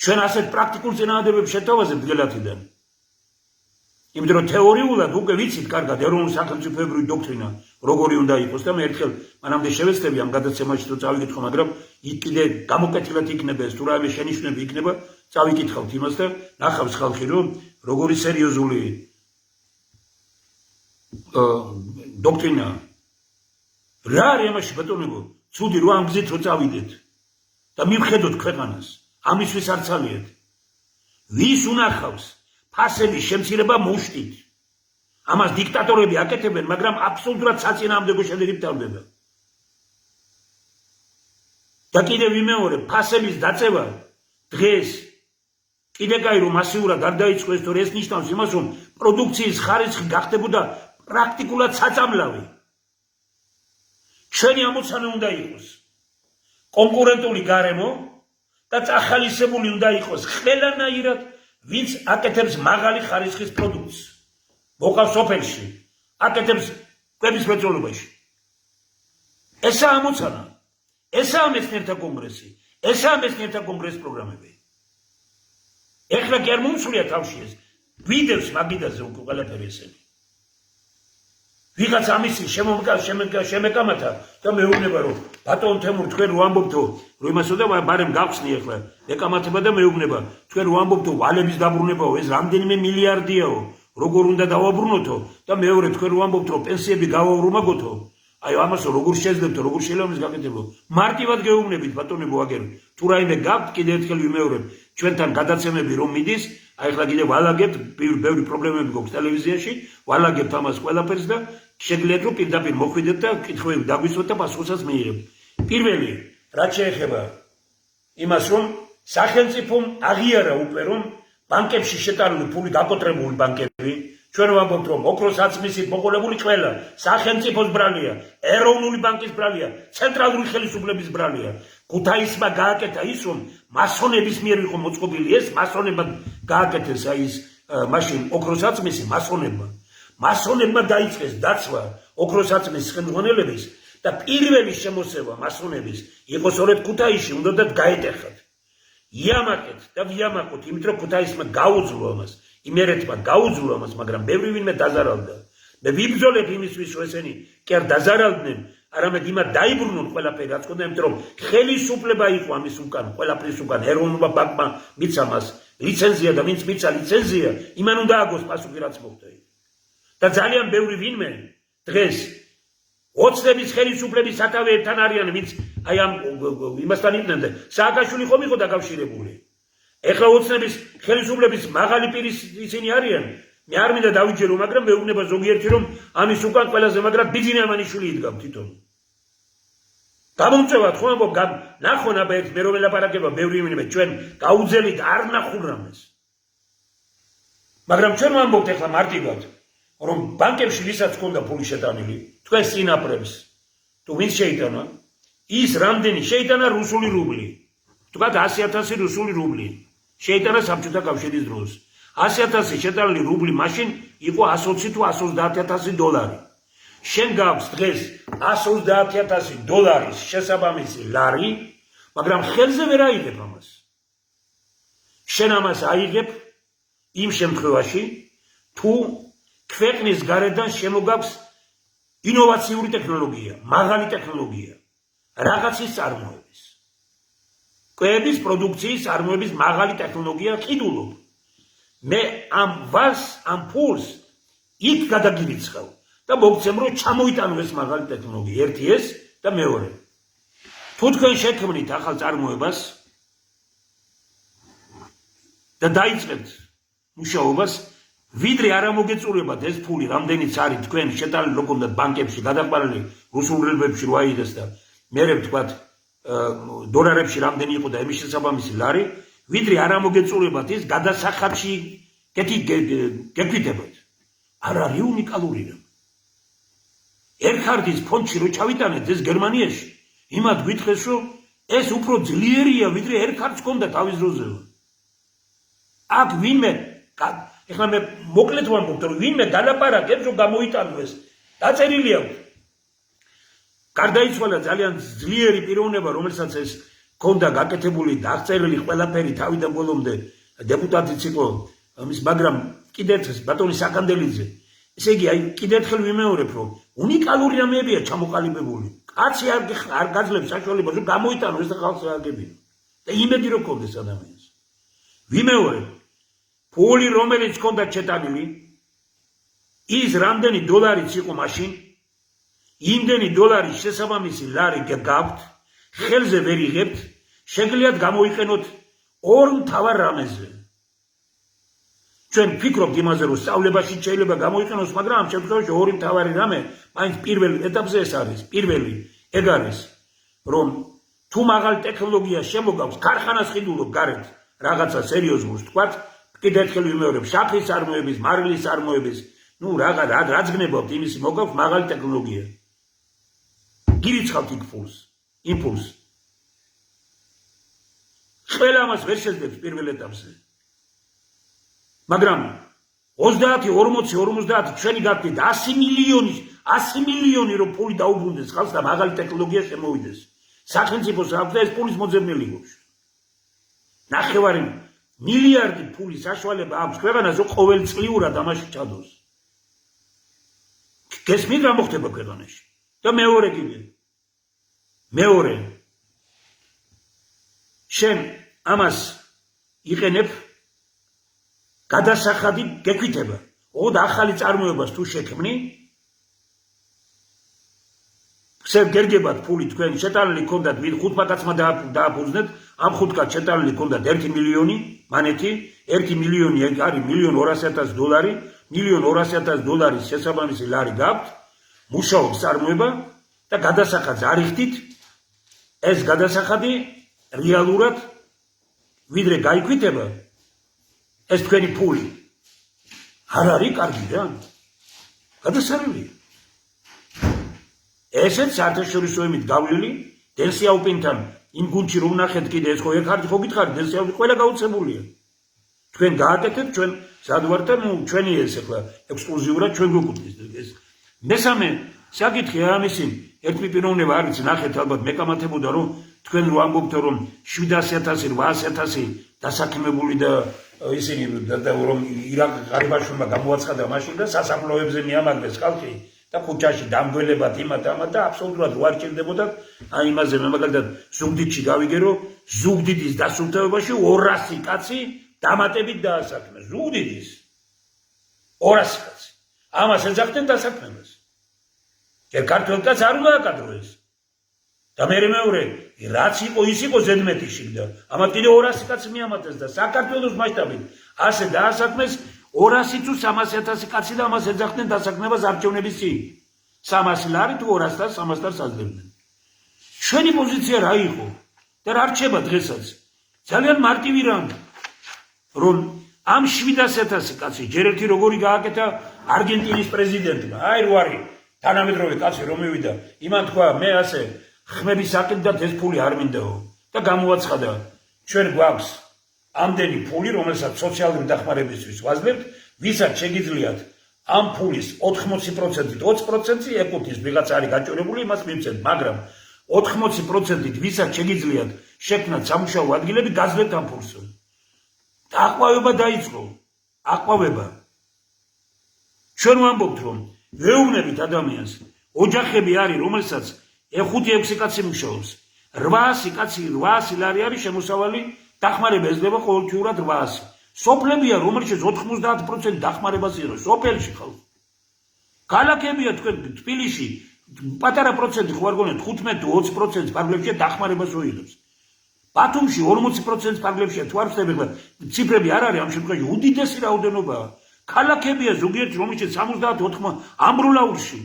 ჩვენ ასეთ პრაქტიკულ წინააღმდეგობებს შეთავაზებთ გელათიდან. იმიტომ რომ თეორიულად უკვე ვიცით კარგად ეროვნული სახელმწიფოებრივი დოქტრინა როგორი უნდა იყოს და მე ერთხელ მანამდე შევეცდები ამ გადაცემაში თუ წავიკითხო, მაგრამ იქ კიდე გამოკეთილად იქნება ეს თუ რაიმე შენიშვნები იქნება, წავიკითხავთ იმას და ნახავს ხალხი რომ როგორი სერიოზული დოქტრინა რა არის ამაში ბატონებო, ცუდი რო ამ გზით რო წავიდეთ და მივხედოთ ქვეყანას, ამისთვის არ ცალიეთ. ვის უნახავს ფასების შემცირება მუშტით. ამას დიქტატორები აკეთებენ, მაგრამ აბსოლუტურად საწინააღმდეგო შედეგი მთავრდება. და კიდევ ვიმეორებ, ფასების დაწევა დღეს კიდე კაი რომ მასიურად არ დაიწყოს, თორე ეს ნიშნავს იმას, რომ პროდუქციის ხარისხი გახდებოდა პრაქტიკულად საწამლავი. ჩვენი ამოცანა უნდა იყოს კონკურენტული გარემო და წახალისებული უნდა იყოს ყველანაირად ვინც აკეთებს მაღალი ხარისხის პროდუქტს. მოყავს სოფელში, აკეთებს კვების მრეწველობაში. ესაა ამოცანა. ესაა მეცნიერთა კონგრესი. ესაა მეცნიერთა კონგრესის პროგრამები. ეხლა კი არ მომსვლია თავში ეს. ვიდევს მაგიდაზე უკვე ყველაფერი ესენი. ვიღაც ამისი შემეკამათა და მეუბნება რომ ბატონ თემურ თქვენ რო ამბობთო რომ იმასოდა ბარემ გავხსნი ეხლა ეკამათება და მეუბნება თქვენ რო ამბობთო ვალების დაბრუნებაო ეს რამდენიმე მილიარდიაო როგორ უნდა დავაბრუნოთო და მეორე თქვენ რო ამბობთ რომ პენსიები გავავრუმაგოთო აი ამას როგორ შეძლებთო როგორ შეიძლება ის გაკეთებო მარტივად გეუბნებით ბატონებო აგერ თუ რაიმე გაქვთ კიდე ერთხელ ვიმეორებ ჩვენთან გადაცემები რომ მიდის აი ახლა კიდე ვალაგებთ ბევრი პრობლემები გვაქვს ტელევიზიაში ვალაგებთ ამას ყველაფერს და შეგიძლიათ რომ პირდაპირ მოხვიდეთ და კითხვები დაგვისვათ და პასუხსაც მიიღებთ. პირველი, რაც შეეხება იმას, რომ სახელმწიფომ აღიარა უკვე რომ ბანკებში შეტანილი ფული გაკოტრებული ბანკები, ჩვენ ვამბობთ რომ ოქროს აწმისით მოყოლებული ყველა სახელმწიფოს ბრალია, ეროვნული ბანკის ბრალია, ცენტრალური ხელისუფლების ბრალია. ქუთაისმა გააკეთა ის რომ მასონების მიერ იყო მოწყობილი ეს მასონებმა გააკეთეს აი ის მაშინ ოქროს აწმისი მასონებმა მასონებმა დაიწყეს დაცვა ოქროს აწმის ხელმძღვანელების და პირველი შემოსევა მასონების იყო სწორედ ქუთაისში, უნდათ გაეტეხათ. იამაკეთ და ვიამაკოთ, იმიტომ რომ ქუთაისმა გაუძლო ამას, იმერეთმა გაუძლო ამას, მაგრამ ბევრი ვინმე დაზარალდა. მე ვიბრძოლებ იმისთვის, რომ ესენი კი არ დაზარალდნენ, არამედ იმად დაიბრუნონ ყველაფერი, რაც ქონდა, იმიტომ რომ ხელისუფლება იყო ამის უკან, ყველაფრის უკან, ეროვნულმა ბანკმა მიცა მას ლიცენზია და ვინც მიცა ლიცენზია, იმან უნდა აგოს პასუხი რაც მოხდა. და ძალიან ბევრი ვინმე დღეს ოცნების ხელისუფლების სათავეებთან არიან, ვინც აი ამ იმასთან იყვნენ და სააკაშვილი ხომ იყო დაკავშირებული. ეხლა ოცნების ხელისუფლების მაღალი პირი ისინი არიან. მე არ მინდა დავიჯერო, მაგრამ მეუბნება ზოგიერთი რომ ამის უკან ყველაზე მაგრად ბიძინა ამანიშვილი იდგა თვითონ. გამომწევად ხო ამბობ, ნახონ აბა ერთ მე რომ ელაპარაკება ბევრი ვინმე ჩვენ გაუძელით არ ნახულ რამეს. მაგრამ ჩვენ ვამბობთ ეხლა მარტივად რომ ბანკებში ვისაც ჰქონდა ფული შეტანილი, თქვენ წინაპრებს, თუ ვინც შეიტანა, ის რამდენი შეიტანა რუსული რუბლი. თქვათ 100,000 რუსული რუბლი. შეიტანა საბჭოთა კავშირის დროს. 100,000 შეტანილი რუბლი მაშინ იყო 120 თუ 130,000 დოლარი. შენ გაქვს დღეს 130,000 დოლარის შესაბამისი ლარი, მაგრამ ხელზე ვერ აიღებ ამას. შენ ამას აიღებ იმ შემთხვევაში, თუ ქვეყნის გარედან შემოგაქვს ინოვაციური ტექნოლოგია, მაღალი ტექნოლოგია, რაღაცის წარმოების. კვების პროდუქციის წარმოების მაღალი ტექნოლოგია ყიდულობ. მე ამ ვას, ამ ფულს იქ გადაგირიცხავ და მოგცემ რომ ჩამოიტანო ეს მაღალი ტექნოლოგია. ერთი ეს და მეორე. თუ თქვენ შექმნით ახალ წარმოებას და დაიწყებთ მუშაობას, ვიდრე არ ამოგეწურებათ ეს ფული, რამდენიც არის თქვენ შეტანილი რო გქონდათ ბანკებში, გადაყვანილი რუსულ რუბლებში რო აიღეს და მერე ვთქვათ დოლარებში რამდენი იყო და იმის შესაბამისი ლარი, ვიდრე არ ამოგეწურებათ ის გადასახადში გეკვიდებათ. არ არის უნიკალური რამ. ერქარდის ფონდში რო ჩავიტანეთ ეს გერმანიაში, იმად გვითხრეს რომ ეს უფრო ძლიერია ვიდრე ერქარდს ჰქონდა თავის დროზე. აქ ვინმე ეხლა მე მოკლედ ვამბობ რომ ვინმე დალაპარაკებს რომ გამოიტანოს დაწერილი აქვს. გარდაიცვალა ძალიან ძლიერი პიროვნება, რომელსაც ეს ჰქონდა გაკეთებული და აღწერილი ყველაფერი თავიდან ბოლომდე დეპუტატიც იყო ამის, მაგრამ კიდევ ერთხელ ბატონი საკანდელიძე, ესე იგი აი კიდევ ერთხელ ვიმეორებ რომ უნიკალური რამეებია ჩამოყალიბებული. კაცი არ გაძლევს საშუალებას რომ გამოიტანოს ეს და ხალხს ააგებინო და იმედი რომ გქონდეს ადამიანს. ვიმეორებ ფული რომელიც ჰქონდა შეტანილი, ის რამდენი დოლარიც იყო მაშინ, იმდენი დოლარის შესაბამისი ლარი გაქვთ, ხელზე ვერ იღებთ, შეგიძლიათ გამოიყენოთ ორ მთავარ რამეზე. ჩვენ ვფიქრობთ იმაზე, რომ სწავლებაში შეიძლება გამოიყენოს, მაგრამ ამ შემთხვევაში ორი მთავარი რამე, მაინც პირველ ეტაპზე ეს არის. პირველი ეგ არის, რომ თუ მაღალ ტექნოლოგიას შემოგავს, ქარხანას ხიდულობ გარეთ რაღაცა სერიოზულს, თქვათ, კიდევ ერთხელ ვიმეორებ, შაქრის წარმოების, მარილის წარმოების, რაც გნებავთ, იმის მოგაქვს მაღალი ტექნოლოგია. გირიცხავთ იქ იმპულს. ყველა ამას ვერ შეძლებს პირველ ეტაპზე. მაგრამ 30, 40, 50 ჩვენი გაგდით 100 მილიონი რომ ფული დაუბრუნდეს ხალხს და მაღალი ტექნოლოგია შემოვიდეს. სახელმწიფოს აქვს და ეს ფულის მოძებნელი გვაქვს. 9 მილიარდი ფულის საშუალება აქვს ქვეყანას რომ ყოველწლიურად ამაში ჩადოს. გესმით რა მოხდება ქვეყანაში? და მეორე კიდე. მეორე. შენ ამას იყენებ გადასახადი გეკვითება. ოღონდ ახალი წარმოებას თუ შექმნი, გერგებათ ფული თქვენ შეტანილი ქონდათ 5 კაცმა დააფუძნეთ, ამ 5 კაცს შეტანილი ქონდათ 1 მილიონი მანეთი, 1 მილიონი არის $1,200,000, $1,200,000 შესაბამისი ლარი გაქვთ, მუშაობს წარმოება და გადასახადს არ იხდით, ეს გადასახადი რეალურად ვიდრე გაიკვიდება ეს თქვენი ფული არ არის კარგი რა. გადასარევია. ესეც საერთაშორისო ემით გავლილი დენ სიაოპინთან იმ გუნდში რომ ნახეთ კიდე ეს ხო ერქარდი ხო გითხარით დენ სიაოპინი ყველა გაუცებულია. თქვენ გააკეთეთ ჩვენ სადვარ და ჩვენი ეს ახლა ექსკლუზიურად ჩვენ გვეკუთვნის ეს. მესამე საკითხი ამისი ერთი პიროვნება არის ნახეთ ალბათ მეკამათებოდა რომ თქვენ რო ამბობთ რომ 700,000 800,000 დასაქმებული და ისინი რომ ღარიბაშვილმა გამოაცხადა მაშინ და სასაფლაოებზე მიამაგრეს ხალხი და ქუჩაში დამგველებათ იმათ და აბსოლუტურად რო არ ჭირდებოდათ აი იმაზე მე მაგალითად ზუგდიდში გავიგე რომ ზუგდიდის დასუფთავებაში 200 კაცი დამატებით დაასაქმეს. ზუგდიდის 200 კაცი. ამას ეძახდნენ დასაქმებას. ქართველ კაცს არ უნდა აკადრო ეს. და მეორე რაც იყო ის იყო ზედმეტი შიგდა. ამათ კიდე 200 კაცი მიამატეს და საქართველოს მასშტაბით ასე დაასაქმეს 200 თუ 300,000 კაცი და ამას ეძახდნენ დასაქმებას არჩევნების წინ. 300 ლარი თუ 200 და 300 საძლებდნენ. ჩვენი პოზიცია რა იყო და რა რჩება დღესაც? ძალიან მარტივი რამ რომ ამ 700,000 კაცი ჯერ ერთი როგორი გააკეთა არგენტინის პრეზიდენტმა. აი რო არის თანამედროვე კაცი რომ მივიდა, იმან თქვა მე ასე ხმების აკეთდათ ეს ფული არ მინდაო და გამოაცხადა ჩვენ გვაქვს ამდენი ფული რომელსაც სოციალური დახმარებისთვის ვაძლევთ, ვისაც შეგიძლიათ ამ ფულის 80%-ით 20% ეკუთვნის ვიღაც არის გაჭირებული იმას მივცეთ, მაგრამ 80%-ით ვისაც შეგიძლიათ შექმნათ სამუშაო ადგილები გაძლევთ ამ ფულს. და აყვავება დაიწყო. აყვავება. ჩვენ ვამბობთ რომ ვეუბნებით ადამიანს, ოჯახები არის რომელსაც 5-6 კაცი მუშაობს. 800 კაცი 800 ლარი არის შემოსავალი დახმარება ეძლევა ყოველთვიურად 800. სოფლებია რომელშიც 90% დახმარებას იღებს სოფელში ხალხი. ქალაქებია თქვენ თბილისში პატარა პროცენტი ხო არ გონიათ 15-20% ფარგლებშია დახმარებას უიღებს. ბათუმში 40% ფარგლებშია თუ არ ვხდები ხლა ციფრები არ არის ამ შემთხვევაში უდიდესი რაოდენობაა. ქალაქებია ზოგიერთი რომელშიც 70-80 ამბროლაურში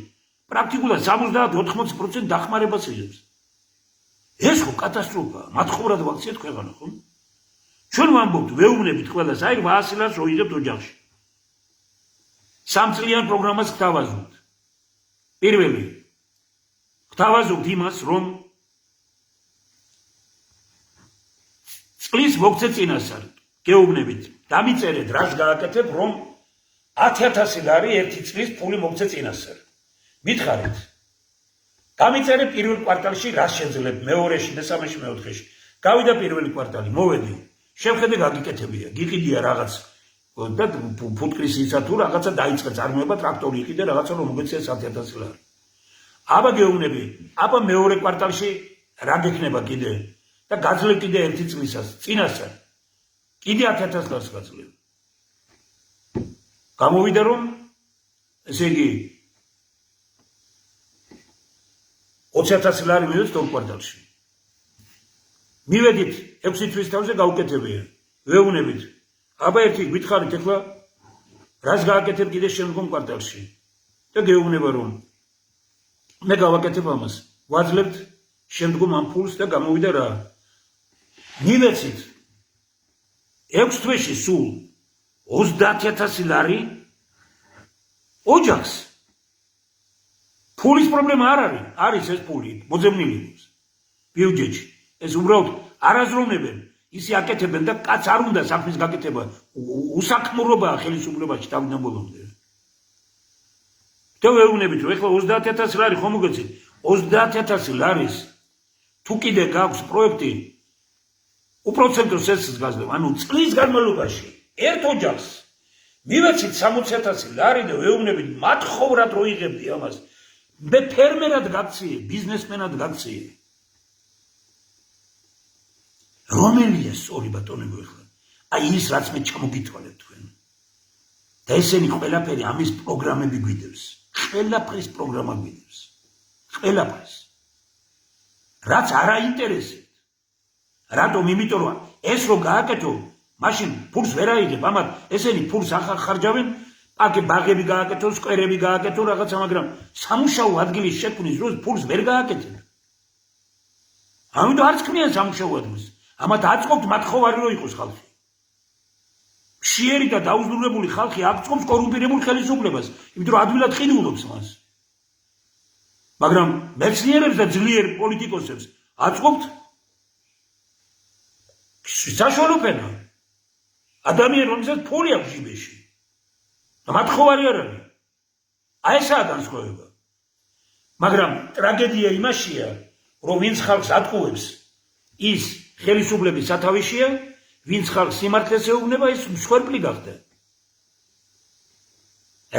პრაქტიკულად 70-80% დახმარებას იღებს. ეს ხო კატასტროფაა. მათხოვრად ვაქციეთ ქვეყანა ხო? ჩვენ ვამბობთ ვეუბნებით ყველას აი 800 ლარს როიღებთ ოჯახში. 3 წლიან პროგრამას გთავაზობთ. პირველი გთავაზობთ იმას რომ წყლის მოგცე წინასწარ გეუბნებით დამიწერეთ რას გააკეთებ რომ 10,000 ლარი ერთი წლის ფული მოგცე წინასწარ. მითხარით გამიწერე პირველ კვარტალში რას შეძლებ მეორეში მესამეში მეოთხეში. გავიდა პირველი კვარტალი მოვედი შევხედე გაგიკეთებია გიყიდია რაღაც და ფუტკრის ისა თუ რაღაცა დაიწყე წარმოება ტრაქტორი იყიდე რაღაცა რომ მოგეცია 10,000 ლარი. აბა გეუბნები აბა მეორე კვარტალში რა გექნება კიდე და გაძლევ კიდე ერთი წლისას წინასწარ კიდე 10,000 ლარს გაძლევ. გამოვიდა რომ ესე იგი 20,000 ლარი მივეც თორ კვარტალში. მივედით 6 თვის თავზე გავუკეთებია. ვეუბნებით აბა ერთი გითხარით ეხლა რას გააკეთებ კიდე შემდგომ კვარტალში და გეუბნება რომ მე გავაკეთებ ამას ვაძლევთ შემდგომ ამ ფულს და გამოვიდა რა მივეცით 6 თვეში სულ 30,000 ლარი ოჯახს ფულის პრობლემა არ არის ეს ფული მოძებნილი აქვს ბიუჯეტში ეს უბრალოდ არაზროვნებენ ისე აკეთებენ და კაც არ უნდა საქმის გაკეთება უსაქმურობაა ხელისუფლებაში თავიდან ბოლომდე და ვეუბნებით რომ ეხლა 30,000 ლარი ხომ მოგეცით 30,000 ლარის თუ კიდე გაქვს პროექტი უპროცენტო სესს გაძლევ ანუ წლის განმავლობაში ერთ ოჯახს მივეცით 60,000 ლარი და ვეუბნებით მათხოვრად როიღებდი ამას მე ფერმერად გაქციე ბიზნესმენად გაქციე რომელია სწორი ბატონებო ეხლა აი ის რაც მე ჩამოგითვალეთ თქვენ და ესენი ყველაფერი ამის პროგრამები გვიდევს ყველაფრის პროგრამა გვიდევს ყველაფრის რაც არ აინტერესებთ რატომ იმიტომ რომ ეს რო გააკეთო მაშინ ფულს ვერ აიღებ ამათ ესენი ფულს ახარჯავენ აკე ბაღები გააკეთო სკვერები გააკეთო რაღაცა მაგრამ სამუშაო ადგილის შექმნის დროს ფულს ვერ გააკეთებ ამიტომ არც ქმნიან სამუშაო ადგილს ამათ აწყობთ მათხოვარი რო იყოს ხალხი მშიერი და დაუზრუნებული ხალხი აწყობს კორუმპირებულ ხელისუფლებას იმიტომ რომ ადვილად ხილიულობს მას მაგრამ მეცნიერებს და ძლიერ პოლიტიკოსებს აწყობთ საშუალო ფენა ადამიანი რომელსაც ფული აქვს ჟიბეში და მათხოვარი არ არის აი ესაა განსხვავება მაგრამ ტრაგედია იმაშია რომ ვინც ხალხს ატყუებს ის ხელისუფლების სათავეშია ვინც ხალხს სიმართლეს ეუბნება ის მსხვერპლი გახდა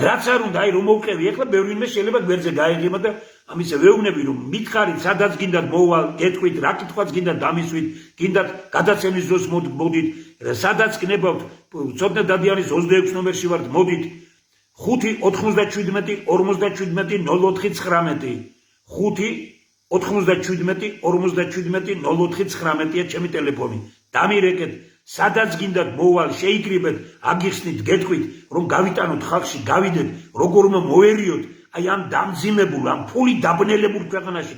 რაც არ უნდა აი რომ მოვყევი ეხლა ბევრინმე შეიძლება გვერდზე გაიგება და ამისე ვეუბნები რომ მითხარით სადაც გინდათ მოვალ გეტყვით რა კითხვაც გინდათ დამისვით გინდათ გადაცემის დროს მოდით სადაც გნებავთ ცოტნე დადიანის 26 ნომერში ვართ მოდით 5-97-57-04-19 5-97-57-04-19-ია ჩემი ტელეფონი დამირეკეთ სადაც გინდათ მოვალ შეიკრიბეთ აგიხსნით გეტყვით რომ გავიტანოთ ხალხში გავიდეთ როგორ უნდა მოერიოთ აი ამ დამძიმებულ ამ ფული დაბნელებულ ქვეყანაში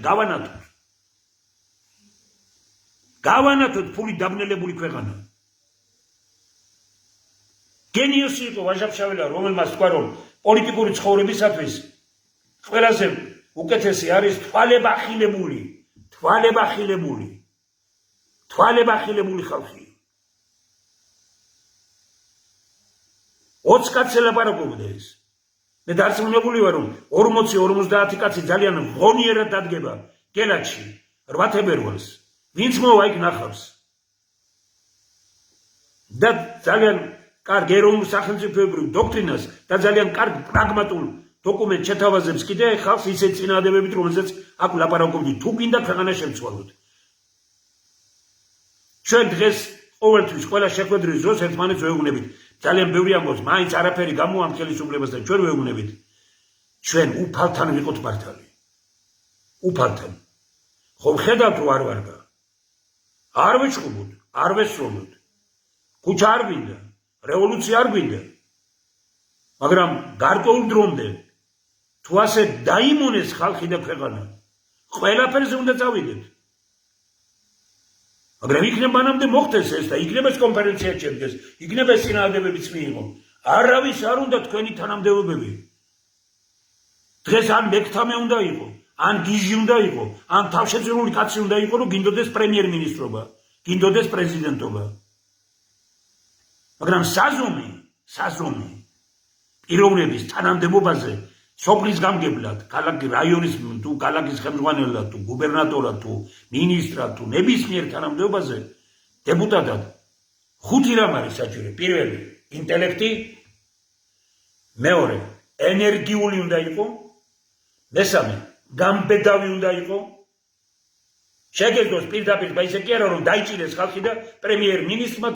გავანათოთ ფული დაბნელებული ქვეყანა გენიოსი იყო ვაჟა-ფშაველა რომელმაც თქვა რომ პოლიტიკური ცხოვრებისათვის ყველაზე უკეთესი არის თვალებახილებული ხალხი 20 კაცს ელაპარაკობდა ეს მე დარწმუნებული ვარ რომ 40-50 კაცი ძალიან ღონიერად დადგება გელათში 8 თებერვალს ვინც მოვა იქ ნახავს და ძალიან კარგ ეროვნულ სახელმწიფოებრივ დოქტრინას და ძალიან კარგ პრაგმატულ დოკუმენტს შეთავაზებს კიდე ხალხს ისეთ წინააღმდეგობით რომელზეც აქ ლაპარაკობდი თუ გინდა ქვეყანა შემცვალოთ ჩვენ დღეს ყოველთვის ყველა შეხვედრის დროს ერთმანეთს ვეუბნებით ძალიან ბევრი ამბობს მაინც არაფერი გამოამ ხელისუფლებას და ჩვენ ვეუბნებით ჩვენ უფალთან ვიყოთ მართალი უფალთან. ხომ ხედავთ რომ არ ვარგა. არ ვეჩხუბოთ, არ ვესროლოთ. ქუჩა არ გვინდა, რევოლუცია არ გვინდა. მაგრამ გარკვეულ დრომდე თუ ასე დაიმონეს ხალხი და ქვეყანა, ყველაფერზე უნდა წავიდეთ. მაგრამ იქნება მანამდე მოხდეს ეს და იქნება ეს კონფერენცია შედგეს, იქნება ეს წინააღმდეგებიც მიიღო. არავის არ უნდა თქვენი თანამდებობები. დღეს ან მექთამე უნდა იყო, ან გიჟი უნდა იყო, ან თავშეწირული კაცი უნდა იყო, რომ გინდოდეს პრემიერ-მინისტრობა, გინდოდეს პრეზიდენტობა. მაგრამ საზომი პიროვნების თანამდებობაზე სოფლის გამგებლად, ქალაქის რაიონის თუ ქალაქის ხელმძღვანელად თუ გუბერნატორად თუ მინისტრად თუ ნებისმიერ თანამდებობაზე დეპუტატად 5 რამ არის საჭირო. პირველი ინტელექტი, მეორე ენერგიული უნდა იყო, მესამე გამბედავი უნდა იყო. შეგეძლოს პირდაპირ, ისე კი არა რომ დაიჭირეს ხალხი და პრემიერ-მინისტრმა